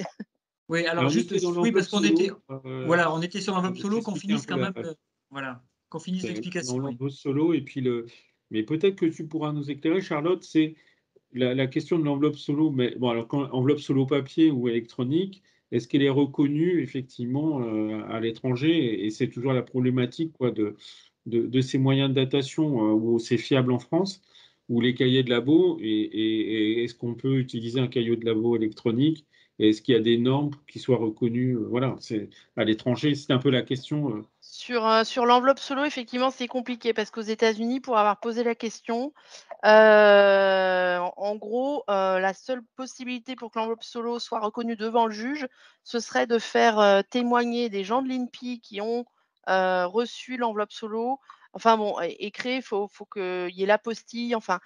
A: Oui, alors
B: Alors, on
A: juste,
B: était dans
A: oui,
B: l'enveloppe
A: parce qu'on était,
B: solo.
A: voilà, on était sur
B: Je
A: l'enveloppe
B: vais
A: solo, qu'on
B: t'expliquer un
A: finisse
B: peu
A: quand
B: la,
A: même, voilà, qu'on finisse
B: dans
A: l'explication, oui.
B: l'enveloppe solo. Et puis mais peut-être que tu pourras nous éclairer, Charlotte, c'est la question de l'enveloppe solo. Mais bon, alors, enveloppe solo papier ou électronique, est-ce qu'elle est reconnue effectivement à l'étranger? Et c'est toujours la problématique, quoi, de ces moyens de datation où c'est fiable en France, ou les cahiers de labo, et est-ce qu'on peut utiliser un cahier de labo électronique? Et est-ce qu'il y a des normes qui soient reconnues? Voilà, c'est à l'étranger, c'est un peu la question.
C: Sur l'enveloppe solo, effectivement, c'est compliqué parce qu'aux États-Unis, pour avoir posé la question, en gros, la seule possibilité pour que l'enveloppe solo soit reconnue devant le juge, ce serait de faire, témoigner des gens de l'INPI qui ont, reçu l'enveloppe solo. Enfin bon, écrire, il faut qu'il y ait l'apostille, enfin.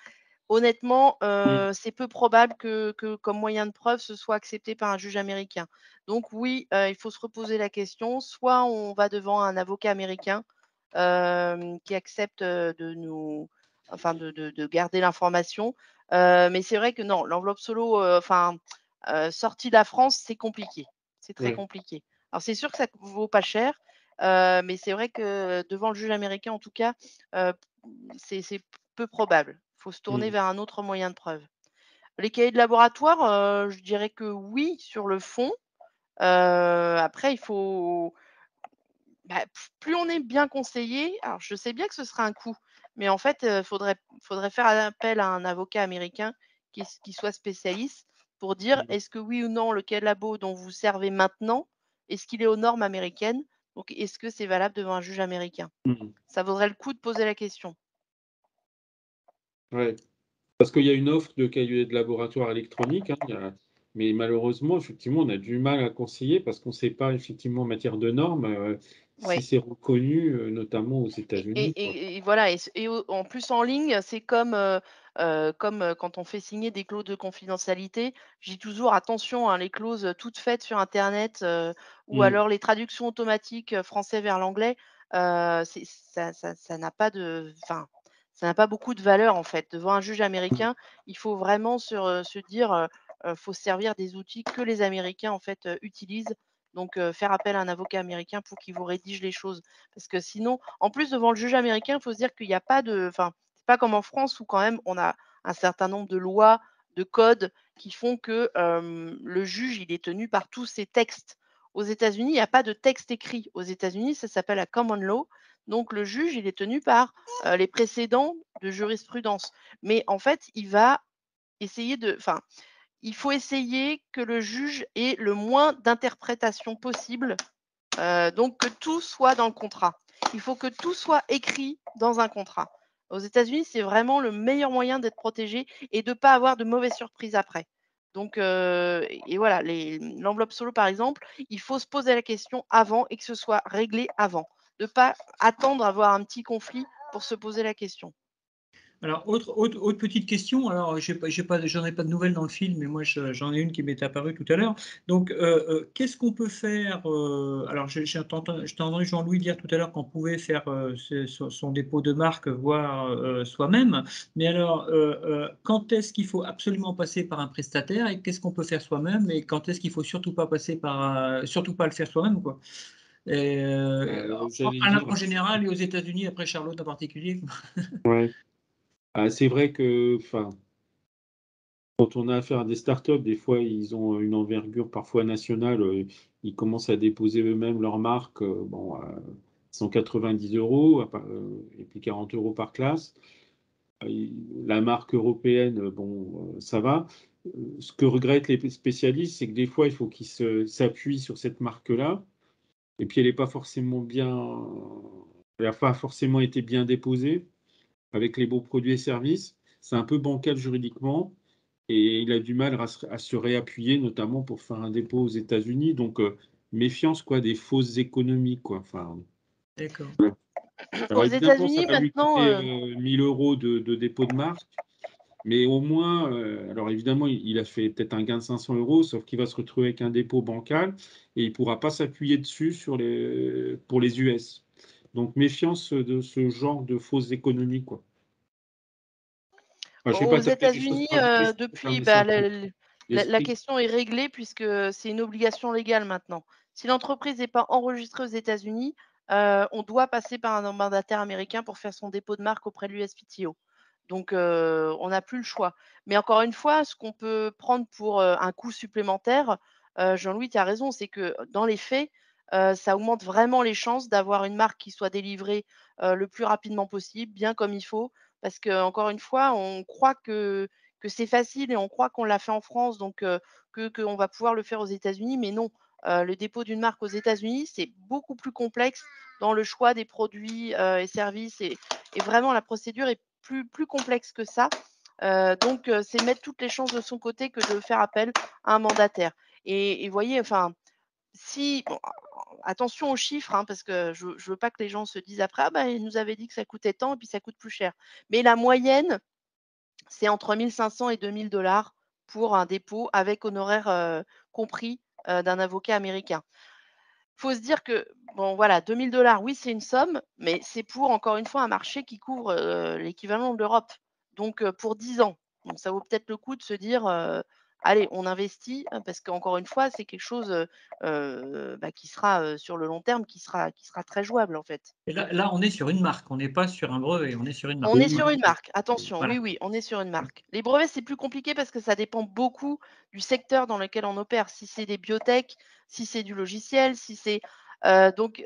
C: Honnêtement,
B: Mm.
C: c'est peu probable que comme moyen de preuve, ce soit accepté par un juge américain. Donc oui, il faut se reposer la question. Soit on va devant un avocat américain, qui accepte, de nous enfin de garder l'information. Mais c'est vrai que non, l'enveloppe solo, sortie de la France, c'est compliqué. C'est très
B: Ouais.
C: compliqué. Alors c'est sûr que ça vaut pas cher, mais c'est vrai que devant le juge américain, en tout cas, heu, c'est peu probable. Il faut se tourner
B: Mm.
C: vers un autre moyen de preuve. Les cahiers de laboratoire, je dirais que oui, sur le fond. Après il faut bah, plus on est bien conseillé, alors je sais bien que ce sera un coût, mais en fait, faudrait faire appel à un avocat américain qui soit spécialiste pour dire:
B: Mm.
C: «Est-ce que oui ou non le cas labo dont vous servez maintenant, est-ce qu'il est aux normes américaines? Donc est-ce que c'est valable devant un juge américain?»
B: Mm.
C: Ça vaudrait le coup de poser la question.
B: Ouais. Parce qu'il y a une offre de cahiers de laboratoire électronique, hein, mais malheureusement, effectivement, on a du mal à conseiller parce qu'on ne sait pas, effectivement, en matière de normes, si
C: Oui.
B: c'est reconnu, notamment aux
C: Et
B: États-Unis,
C: et
B: quoi.
C: et et voilà et en plus en ligne, c'est comme, quand on fait signer des clauses de confidentialité. Je dis toujours: «Attention, hein, les clauses, toutes faites sur internet, ou
B: Mmh.
C: alors les traductions automatiques, français vers l'anglais, c'est ça n'a pas de enfin, ça n'a pas beaucoup de valeur, en fait. Devant un juge américain, il faut vraiment se dire, faut se servir des outils que les Américains, en fait, utilisent. Donc faire appel à un avocat américain pour qu'il vous rédige les choses. Parce que sinon en plus, devant le juge américain, il faut se dire qu'il y a pas de enfin, c'est pas comme en France où quand même on a un certain nombre de lois, de codes qui font que, le juge, il est tenu par tous ces textes. Aux États-Unis, il y a pas de texte écrit. Aux États-Unis, ça s'appelle la common law. Donc le juge, il est tenu par, les précédents de jurisprudence. Mais en fait, il va essayer de enfin, il faut essayer que le juge ait le moins d'interprétations possible. Donc que tout soit dans le contrat. Il faut que tout soit écrit dans un contrat. Aux États-Unis, c'est vraiment le meilleur moyen d'être protégé et de ne pas avoir de mauvaises surprises après. Donc et voilà, l'enveloppe solo, par exemple, il faut se poser la question avant et que ce soit réglé avant. De ne pas attendre à avoir un petit conflit pour se poser la question.
A: Alors, autre petite question, alors j'en ai pas de nouvelles dans le film, mais moi j'en ai une qui m'est apparue tout à l'heure. Donc, qu'est-ce qu'on peut faire, alors je t'ai entendu Jean-Louis dire tout à l'heure qu'on pouvait faire, son dépôt de marque, voire, soi-même. Mais alors, quand est-ce qu'il faut absolument passer par un prestataire et qu'est-ce qu'on peut faire soi-même et quand est-ce qu'il faut surtout pas passer par, surtout pas le faire soi-même, quoi? Et
B: J'allais
A: en
B: dire,
A: général et aux États-Unis, après Charlotte en particulier?
B: ouais. Ah, c'est vrai que, enfin, quand on a affaire à des startups, des fois, ils ont une envergure parfois nationale, ils commencent à déposer eux-mêmes leur marque, bon, 190 € et puis 40 € par classe. Heu, la marque européenne, bon, ça va. Ce que regrettent les spécialistes, c'est que des fois, il faut qu'ils s'appuient sur cette marque-là et puis elle a pas forcément été bien déposée avec les bons produits et services. C'est un peu bancal juridiquement et il a du mal à se réappuyer, notamment pour faire un dépôt aux États-Unis. Donc, méfiance quoi, des fausses économies. Quoi. Enfin,
A: D'accord.
B: alors
C: Aux
B: évidemment, ça
C: États-Unis,
B: va lui
C: maintenant,
B: coûter 1000 euros de dépôt de marque, mais au moins, alors évidemment, il a fait peut-être un gain de 500 euros, sauf qu'il va se retrouver avec un dépôt bancal et il ne pourra pas s'appuyer dessus pour les US. Donc, méfiance de ce genre de fausses économies, quoi. Enfin, je ne vais
C: aux
B: pas taper des choses
C: États-Unis,
B: par dessus, c'est
C: depuis,
B: fermer ça
C: bah,
B: un peu
C: la
B: l'esprit.
C: question est réglée puisque c'est une obligation légale maintenant. Si l'entreprise n'est pas enregistrée aux États-Unis, on doit passer par un mandataire américain pour faire son dépôt de marque auprès de l'USPTO. Donc, on n'a plus le choix. Mais encore une fois, ce qu'on peut prendre pour, un coût supplémentaire, Jean-Louis, tu as raison, c'est que dans les faits, ça augmente vraiment les chances d'avoir une marque qui soit délivrée, le plus rapidement possible, bien comme il faut. Parce que encore une fois, on croit que c'est facile et on croit qu'on l'a fait en France, donc que qu'on va pouvoir le faire aux États-Unis, mais non. Le dépôt d'une marque aux États-Unis, c'est beaucoup plus complexe dans le choix des produits, et services et vraiment la procédure est plus complexe que ça. Donc c'est mettre toutes les chances de son côté que de faire appel à un mandataire et voyez, enfin, si bon, attention aux chiffres, hein, parce que je veux pas que les gens se disent après: «Ah bah, il nous avait dit que ça coûtait tant et puis ça coûte plus cher». Mais la moyenne, c'est entre 1 500 et 2 000 pour un dépôt avec honoraires, compris, d'un avocat américain. Faut se dire que, bon voilà, 2 000 oui, c'est une somme, mais c'est pour encore une fois un marché qui couvre, l'équivalent de l'Europe. Donc, pour 10 ans. Donc ça vaut peut-être le coup de se dire, «Allez, on investit», parce qu'encore une fois, c'est quelque chose, bah, qui sera, sur le long terme, qui sera très jouable, en fait.
A: Et là, on est sur une marque, on n'est pas sur un brevet, on est sur une marque.
C: On est
B: Oui,
C: sur une marque, attention,
A: Voilà.
C: oui, oui, on est sur une marque. Les brevets, c'est plus compliqué parce que ça dépend beaucoup du secteur dans lequel on opère. Si c'est des biotech, si c'est du logiciel, si c'est donc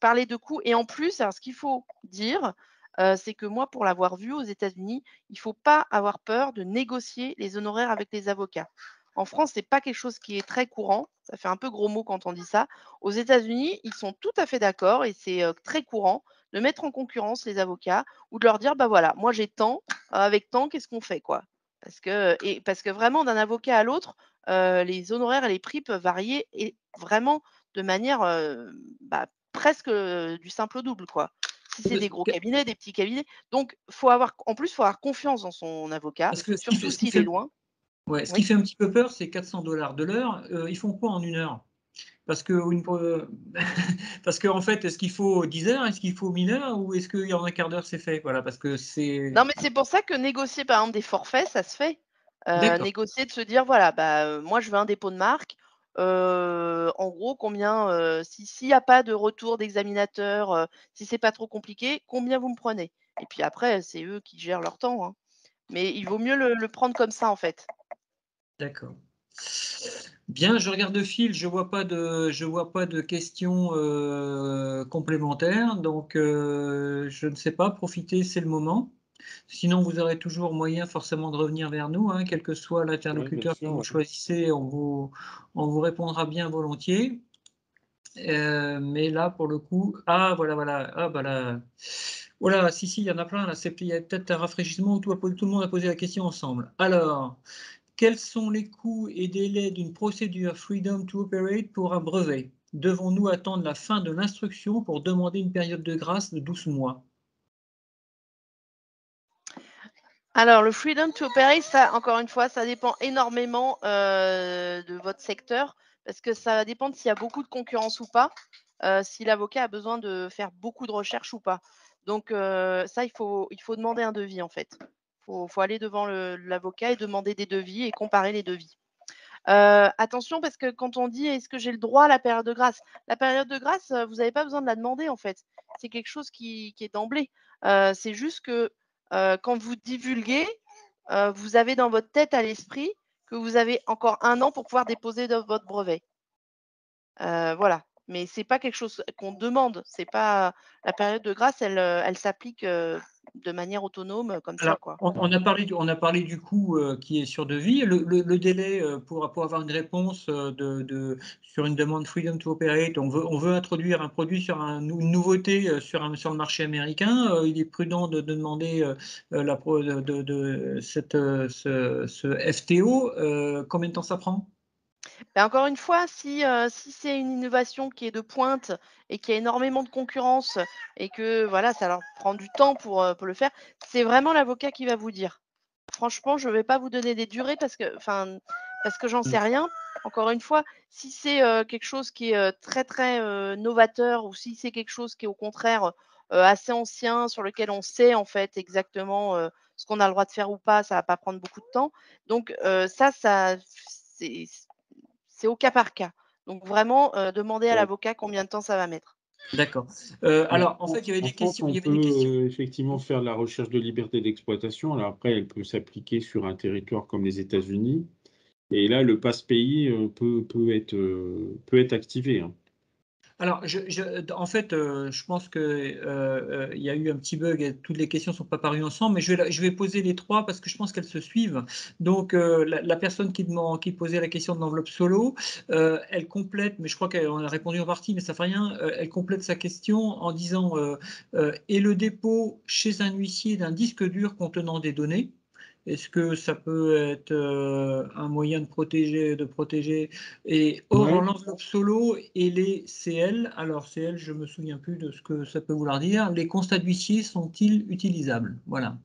C: parler de coûts et en plus, alors ce qu'il faut dire, c'est que moi, pour l'avoir vu aux États-Unis, il faut pas avoir peur de négocier les honoraires avec les avocats. En France, c'est pas quelque chose qui est très courant, ça fait un peu gros mot quand on dit ça. Aux États-Unis, ils sont tout à fait d'accord et c'est, très courant de mettre en concurrence les avocats ou de leur dire: «Bah, voilà, moi j'ai tant, avec tant, qu'est-ce qu'on fait, quoi?» parce que vraiment d'un avocat à l'autre, les honoraires et les prix peuvent varier et vraiment de manière, bah, presque, du simple au double, quoi. Si c'est des gros cabinets, des petits cabinets. Donc faut avoir confiance dans son avocat,
A: Parce que
C: surtout
A: ce qui
C: s'il est
A: fait
C: loin.
A: ouais, ce qui
C: Oui.
A: fait un petit peu peur, c'est 400 de l'heure, ils font quoi en 1 heure? Parce qu'une parce qu'en fait, est-ce qu'il faut 10 heures? Est-ce qu'il faut 1000 heures? Ou est-ce qu'en un quart d'heure, c'est fait? Voilà, parce que c'est
C: Non, mais c'est pour ça que négocier, par exemple, des forfaits, ça se fait.
A: d'accord,
C: Négocier de se dire: «Voilà, bah, moi je veux un dépôt de marque, en gros combien, si s'il y a pas de retour d'examinateur, si c'est pas trop compliqué, combien vous me prenez?» Et puis après, c'est eux qui gèrent leur temps, hein. Mais il vaut mieux le prendre comme ça, en fait.
A: d'accord. Bien, je regarde le fil, je vois pas de questions, complémentaires, donc je ne sais pas, profitez, c'est le moment. Sinon, vous aurez toujours moyen forcément de revenir vers nous, hein, quel que soit
B: oui, bien
A: l'interlocuteur que
B: sûr,
A: vous
B: ouais.
A: choisissez, on vous répondra bien volontiers. Mais là, pour le coup ah voilà, voilà, ah bah là, voilà, si, si, il y en a plein là, il y a peut-être un rafraîchissement où tout le monde a posé la question ensemble. Alors, quels sont les coûts et délais d'une procédure Freedom to Operate pour un brevet? Devons-nous attendre la fin de l'instruction pour demander une période de grâce de 12 mois?
C: Alors le freedom to operate, ça encore une fois, ça dépend énormément, de votre secteur parce que ça va dépendre s'il y a beaucoup de concurrence ou pas, si l'avocat a besoin de faire beaucoup de recherches ou pas. Donc ça, il faut demander un devis, en fait. Faut aller devant l'avocat et demander des devis et comparer les devis. Attention parce que quand on dit: «Est-ce que j'ai le droit à la période de grâce?» La période de grâce, vous n'avez pas besoin de la demander, en fait. C'est quelque chose qui est d'emblée. C'est juste que, quand vous divulguez, vous avez dans votre tête à l'esprit que vous avez encore 1 an pour pouvoir déposer votre brevet. Voilà, mais c'est pas quelque chose qu'on demande. C'est pas la période de grâce, elle s'applique, de manière autonome comme ça,
A: Alors,
C: quoi.
A: on a parlé du coût, qui est sur devis. Le délai, pour avoir une réponse, sur une demande Freedom to Operate, on veut introduire un produit sur une nouveauté, sur le marché américain, il est prudent de demander, la pro de cette, ce FTO, combien de temps ça prend?
C: Bah, encore une fois, si c'est une innovation qui est de pointe et qu'il y a énormément de concurrence et que voilà, ça leur prend du temps pour le faire, c'est vraiment l'avocat qui va vous dire. Franchement, je ne vais pas vous donner des durées parce que j'en
A: Mmh.
C: sais rien. Encore une fois, si c'est, quelque chose qui est, très, très, novateur ou si c'est quelque chose qui est au contraire, assez ancien sur lequel on sait en fait exactement, ce qu'on a le droit de faire ou pas, ça va pas prendre beaucoup de temps. Donc, ça c'est c'est au cas par cas. Donc vraiment, demandez à
B: Ouais.
C: l'avocat combien de temps ça va mettre.
A: D'accord.
B: En
A: Alors, en fait,
B: France,
A: il y avait
B: en
A: des
B: France,
A: questions, il
B: on
A: y avait
B: peut
A: des questions.
B: effectivement faire la recherche de liberté d'exploitation. Alors après, elle peut s'appliquer sur un territoire comme les États-Unis. Et là, le passe-pays peut être activé, hein.
A: Alors, en fait, je pense que, il y a eu un petit bug et toutes les questions ne sont pas parues ensemble, mais je vais poser les 3 parce que je pense qu'elles se suivent. Donc, la personne qui posait la question de l'enveloppe solo, elle complète, mais je crois qu'on a répondu en partie, mais ça fait rien, elle complète sa question en disant, «Et le dépôt chez un huissier d'un disque dur contenant des données?» Est-ce que ça peut être, un moyen de protéger et or
B: Ouais.
A: l'enveloppe solo et les CL, alors CL, je me souviens plus de ce que ça peut vouloir dire. Les constats d'huissier sont-ils utilisables? Voilà.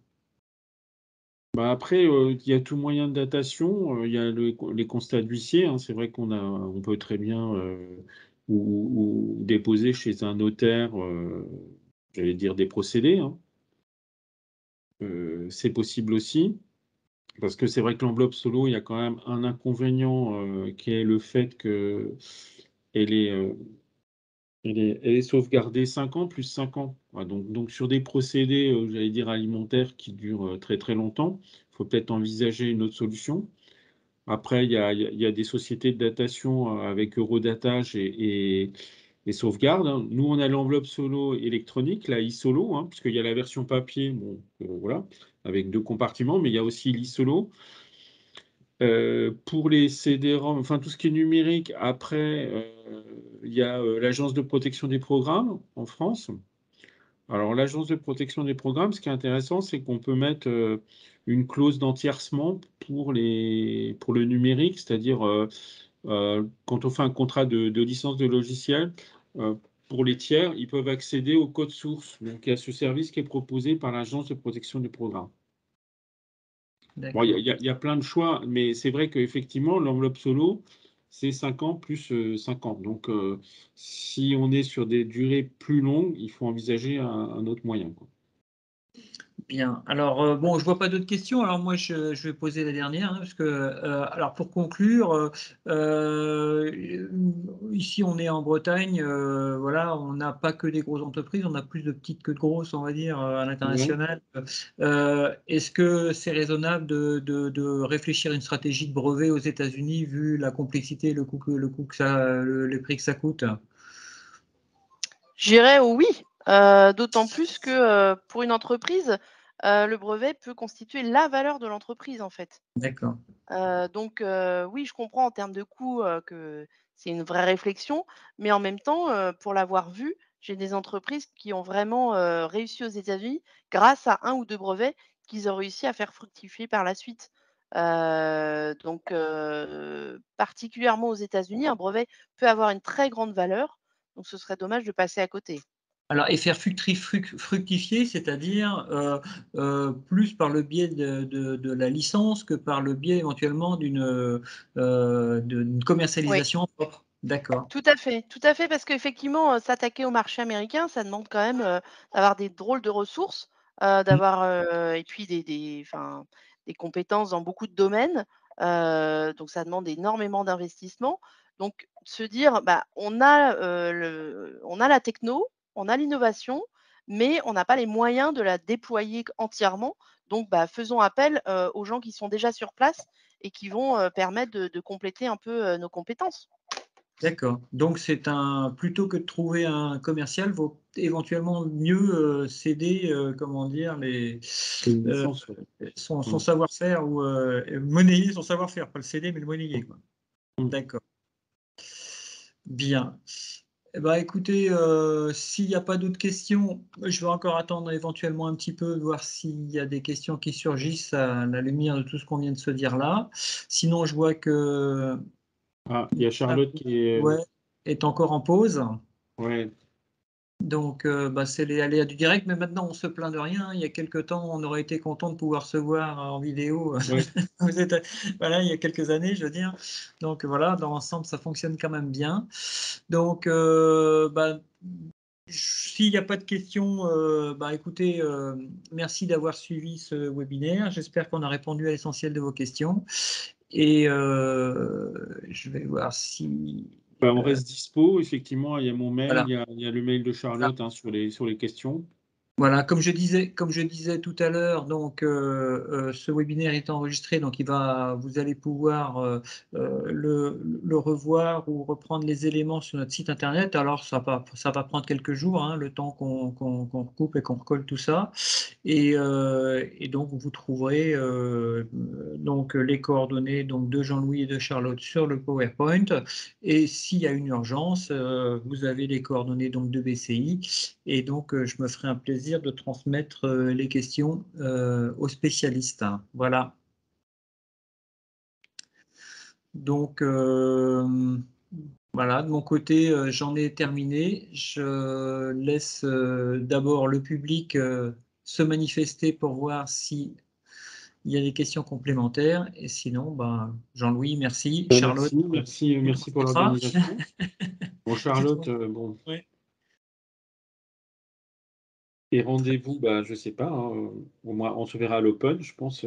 B: Bah, après, il y a tout moyen de datation, il y a les constats d'huissier, hein. C'est vrai on peut très bien, ou déposer chez un notaire, j'allais dire des procédés, hein. C'est possible aussi. Parce que c'est vrai que l'enveloppe solo, il y a quand même un inconvénient, qui est le fait qu'elle est, elle est sauvegardée 5 ans plus 5 ans. Voilà, donc sur des procédés, j'allais dire alimentaires qui durent, très, très longtemps, il faut peut-être envisager une autre solution. Après, il y a des sociétés de datation, avec Eurodatage et Sauvegarde, hein. Nous, on a l'enveloppe solo électronique, la e-solo, hein, puisqu'il y a la version papier, bon, voilà, avec 2 compartiments, mais il y a aussi l'e-solo. Pour les CD-ROM, enfin tout ce qui est numérique, après, il y a, l'Agence de protection des programmes en France. Alors l'Agence de protection des programmes, ce qui est intéressant, c'est qu'on peut mettre, une clause d'entièrcement pour le numérique, c'est-à-dire, quand on fait un contrat de licence de logiciel, heu, pour les tiers, ils peuvent accéder au code source. Donc il y a ce service qui est proposé par l'Agence de protection des programmes. Bon,
A: D'accord.
B: il y a plein de choix, mais c'est vrai qu'effectivement, l'enveloppe solo, c'est 5 ans plus, 5 ans. Donc, si on est sur des durées plus longues, il faut envisager un autre moyen, quoi.
A: Bien. Alors, bon, je vois pas d'autres questions. Alors moi, je vais poser la dernière, hein, parce que, alors pour conclure, ici, on est en Bretagne, voilà, on n'a pas que des grosses entreprises, on a plus de petites que de grosses, on va dire, à
B: Ouais.
A: l'international. Est-ce que c'est raisonnable de réfléchir à une stratégie de brevet aux États-Unis vu la complexité, le coût que ça les prix que ça coûte?
C: Je dirais oui, d'autant plus que, pour une entreprise, le brevet peut constituer la valeur de l'entreprise, en fait.
A: D'accord.
C: Donc oui, je comprends en termes de coût, que c'est une vraie réflexion, mais en même temps, pour l'avoir vu, j'ai des entreprises qui ont vraiment, réussi aux États-Unis grâce à un ou 2 brevets qu'ils ont réussi à faire fructifier par la suite. Donc particulièrement aux États-Unis, un brevet peut avoir une très grande valeur, donc ce serait dommage de passer à côté.
A: Alors et faire fructifier, c'est-à-dire, plus par le biais de la licence que par le biais éventuellement d'une
C: Oui.
A: commercialisation propre? D'accord.
C: Tout à fait, parce qu'effectivement, s'attaquer au marché américain, ça demande quand même, d'avoir des drôles de ressources,
A: Mmh.
C: d'avoir, et puis des compétences dans beaucoup de domaines, donc ça demande énormément d'investissement. Donc se dire: «Bah, on a la techno, on a l'innovation, mais on n'a pas les moyens de la déployer entièrement, donc bah, faisons appel, aux gens qui sont déjà sur place et qui vont, permettre de compléter un peu, nos compétences».
A: D'accord. Donc, plutôt que de trouver un commercial, vaut éventuellement mieux céder, comment dire,
B: Une
A: euh,
B: licence, ouais.
A: son savoir-faire ou monnayer son savoir-faire, pas le céder, mais le monnayer, quoi.
B: Mm.
A: D'accord. Bien. Eh ben, écoutez, s'il n'y a pas d'autres questions, je vais encore attendre éventuellement un petit peu, voir s'il y a des questions qui surgissent à la lumière de tout ce qu'on vient de se dire là. Sinon, je vois que
B: Ah, il y a Charlotte qui est.
A: ouais, est encore en pause.
B: Ouais.
A: Donc, c'est les aléas du direct, mais maintenant, on se plaint de rien. Il y a quelques temps, on aurait été content de pouvoir se voir en vidéo.
B: Ouais.
A: Voilà, il y a quelques années, je veux dire. Donc, voilà, dans l'ensemble, ça fonctionne quand même bien. Donc, s'il n'y a pas de questions, écoutez, merci d'avoir suivi ce webinaire. J'espère qu'on a répondu à l'essentiel de vos questions. Et je vais voir si...
B: Bah, on reste dispo, effectivement. Il y a mon mail,
A: voilà.
B: il y a le mail de Charlotte, hein, sur les questions.
A: Voilà, comme je disais tout à l'heure, donc ce webinaire est enregistré, donc vous allez pouvoir le revoir ou reprendre les éléments sur notre site internet. Alors ça va prendre quelques jours, hein, le temps qu'on recoupe et qu'on recolle tout ça. Et donc vous trouverez donc les coordonnées donc de Jean-Louis et de Charlotte sur le PowerPoint. Et s'il y a une urgence, vous avez les coordonnées donc de BCI. Et donc je me ferai un plaisir de transmettre les questions aux spécialistes. Voilà. Donc voilà, de mon côté, j'en ai terminé. Je laisse d'abord le public se manifester pour voir si il y a des questions complémentaires. Et sinon, Jean-Louis, merci. Charlotte,
B: Merci pour
A: sera.
B: l'organisation. Bon, Charlotte, bon.
A: Ouais.
B: Et rendez-vous, je sais pas, hein, au moins on se verra à l'Open, je pense.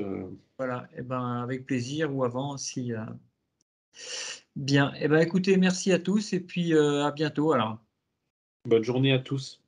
A: Voilà, et avec plaisir ou avant si bien. Écoutez, merci à tous et puis à bientôt alors.
B: Bonne journée à tous.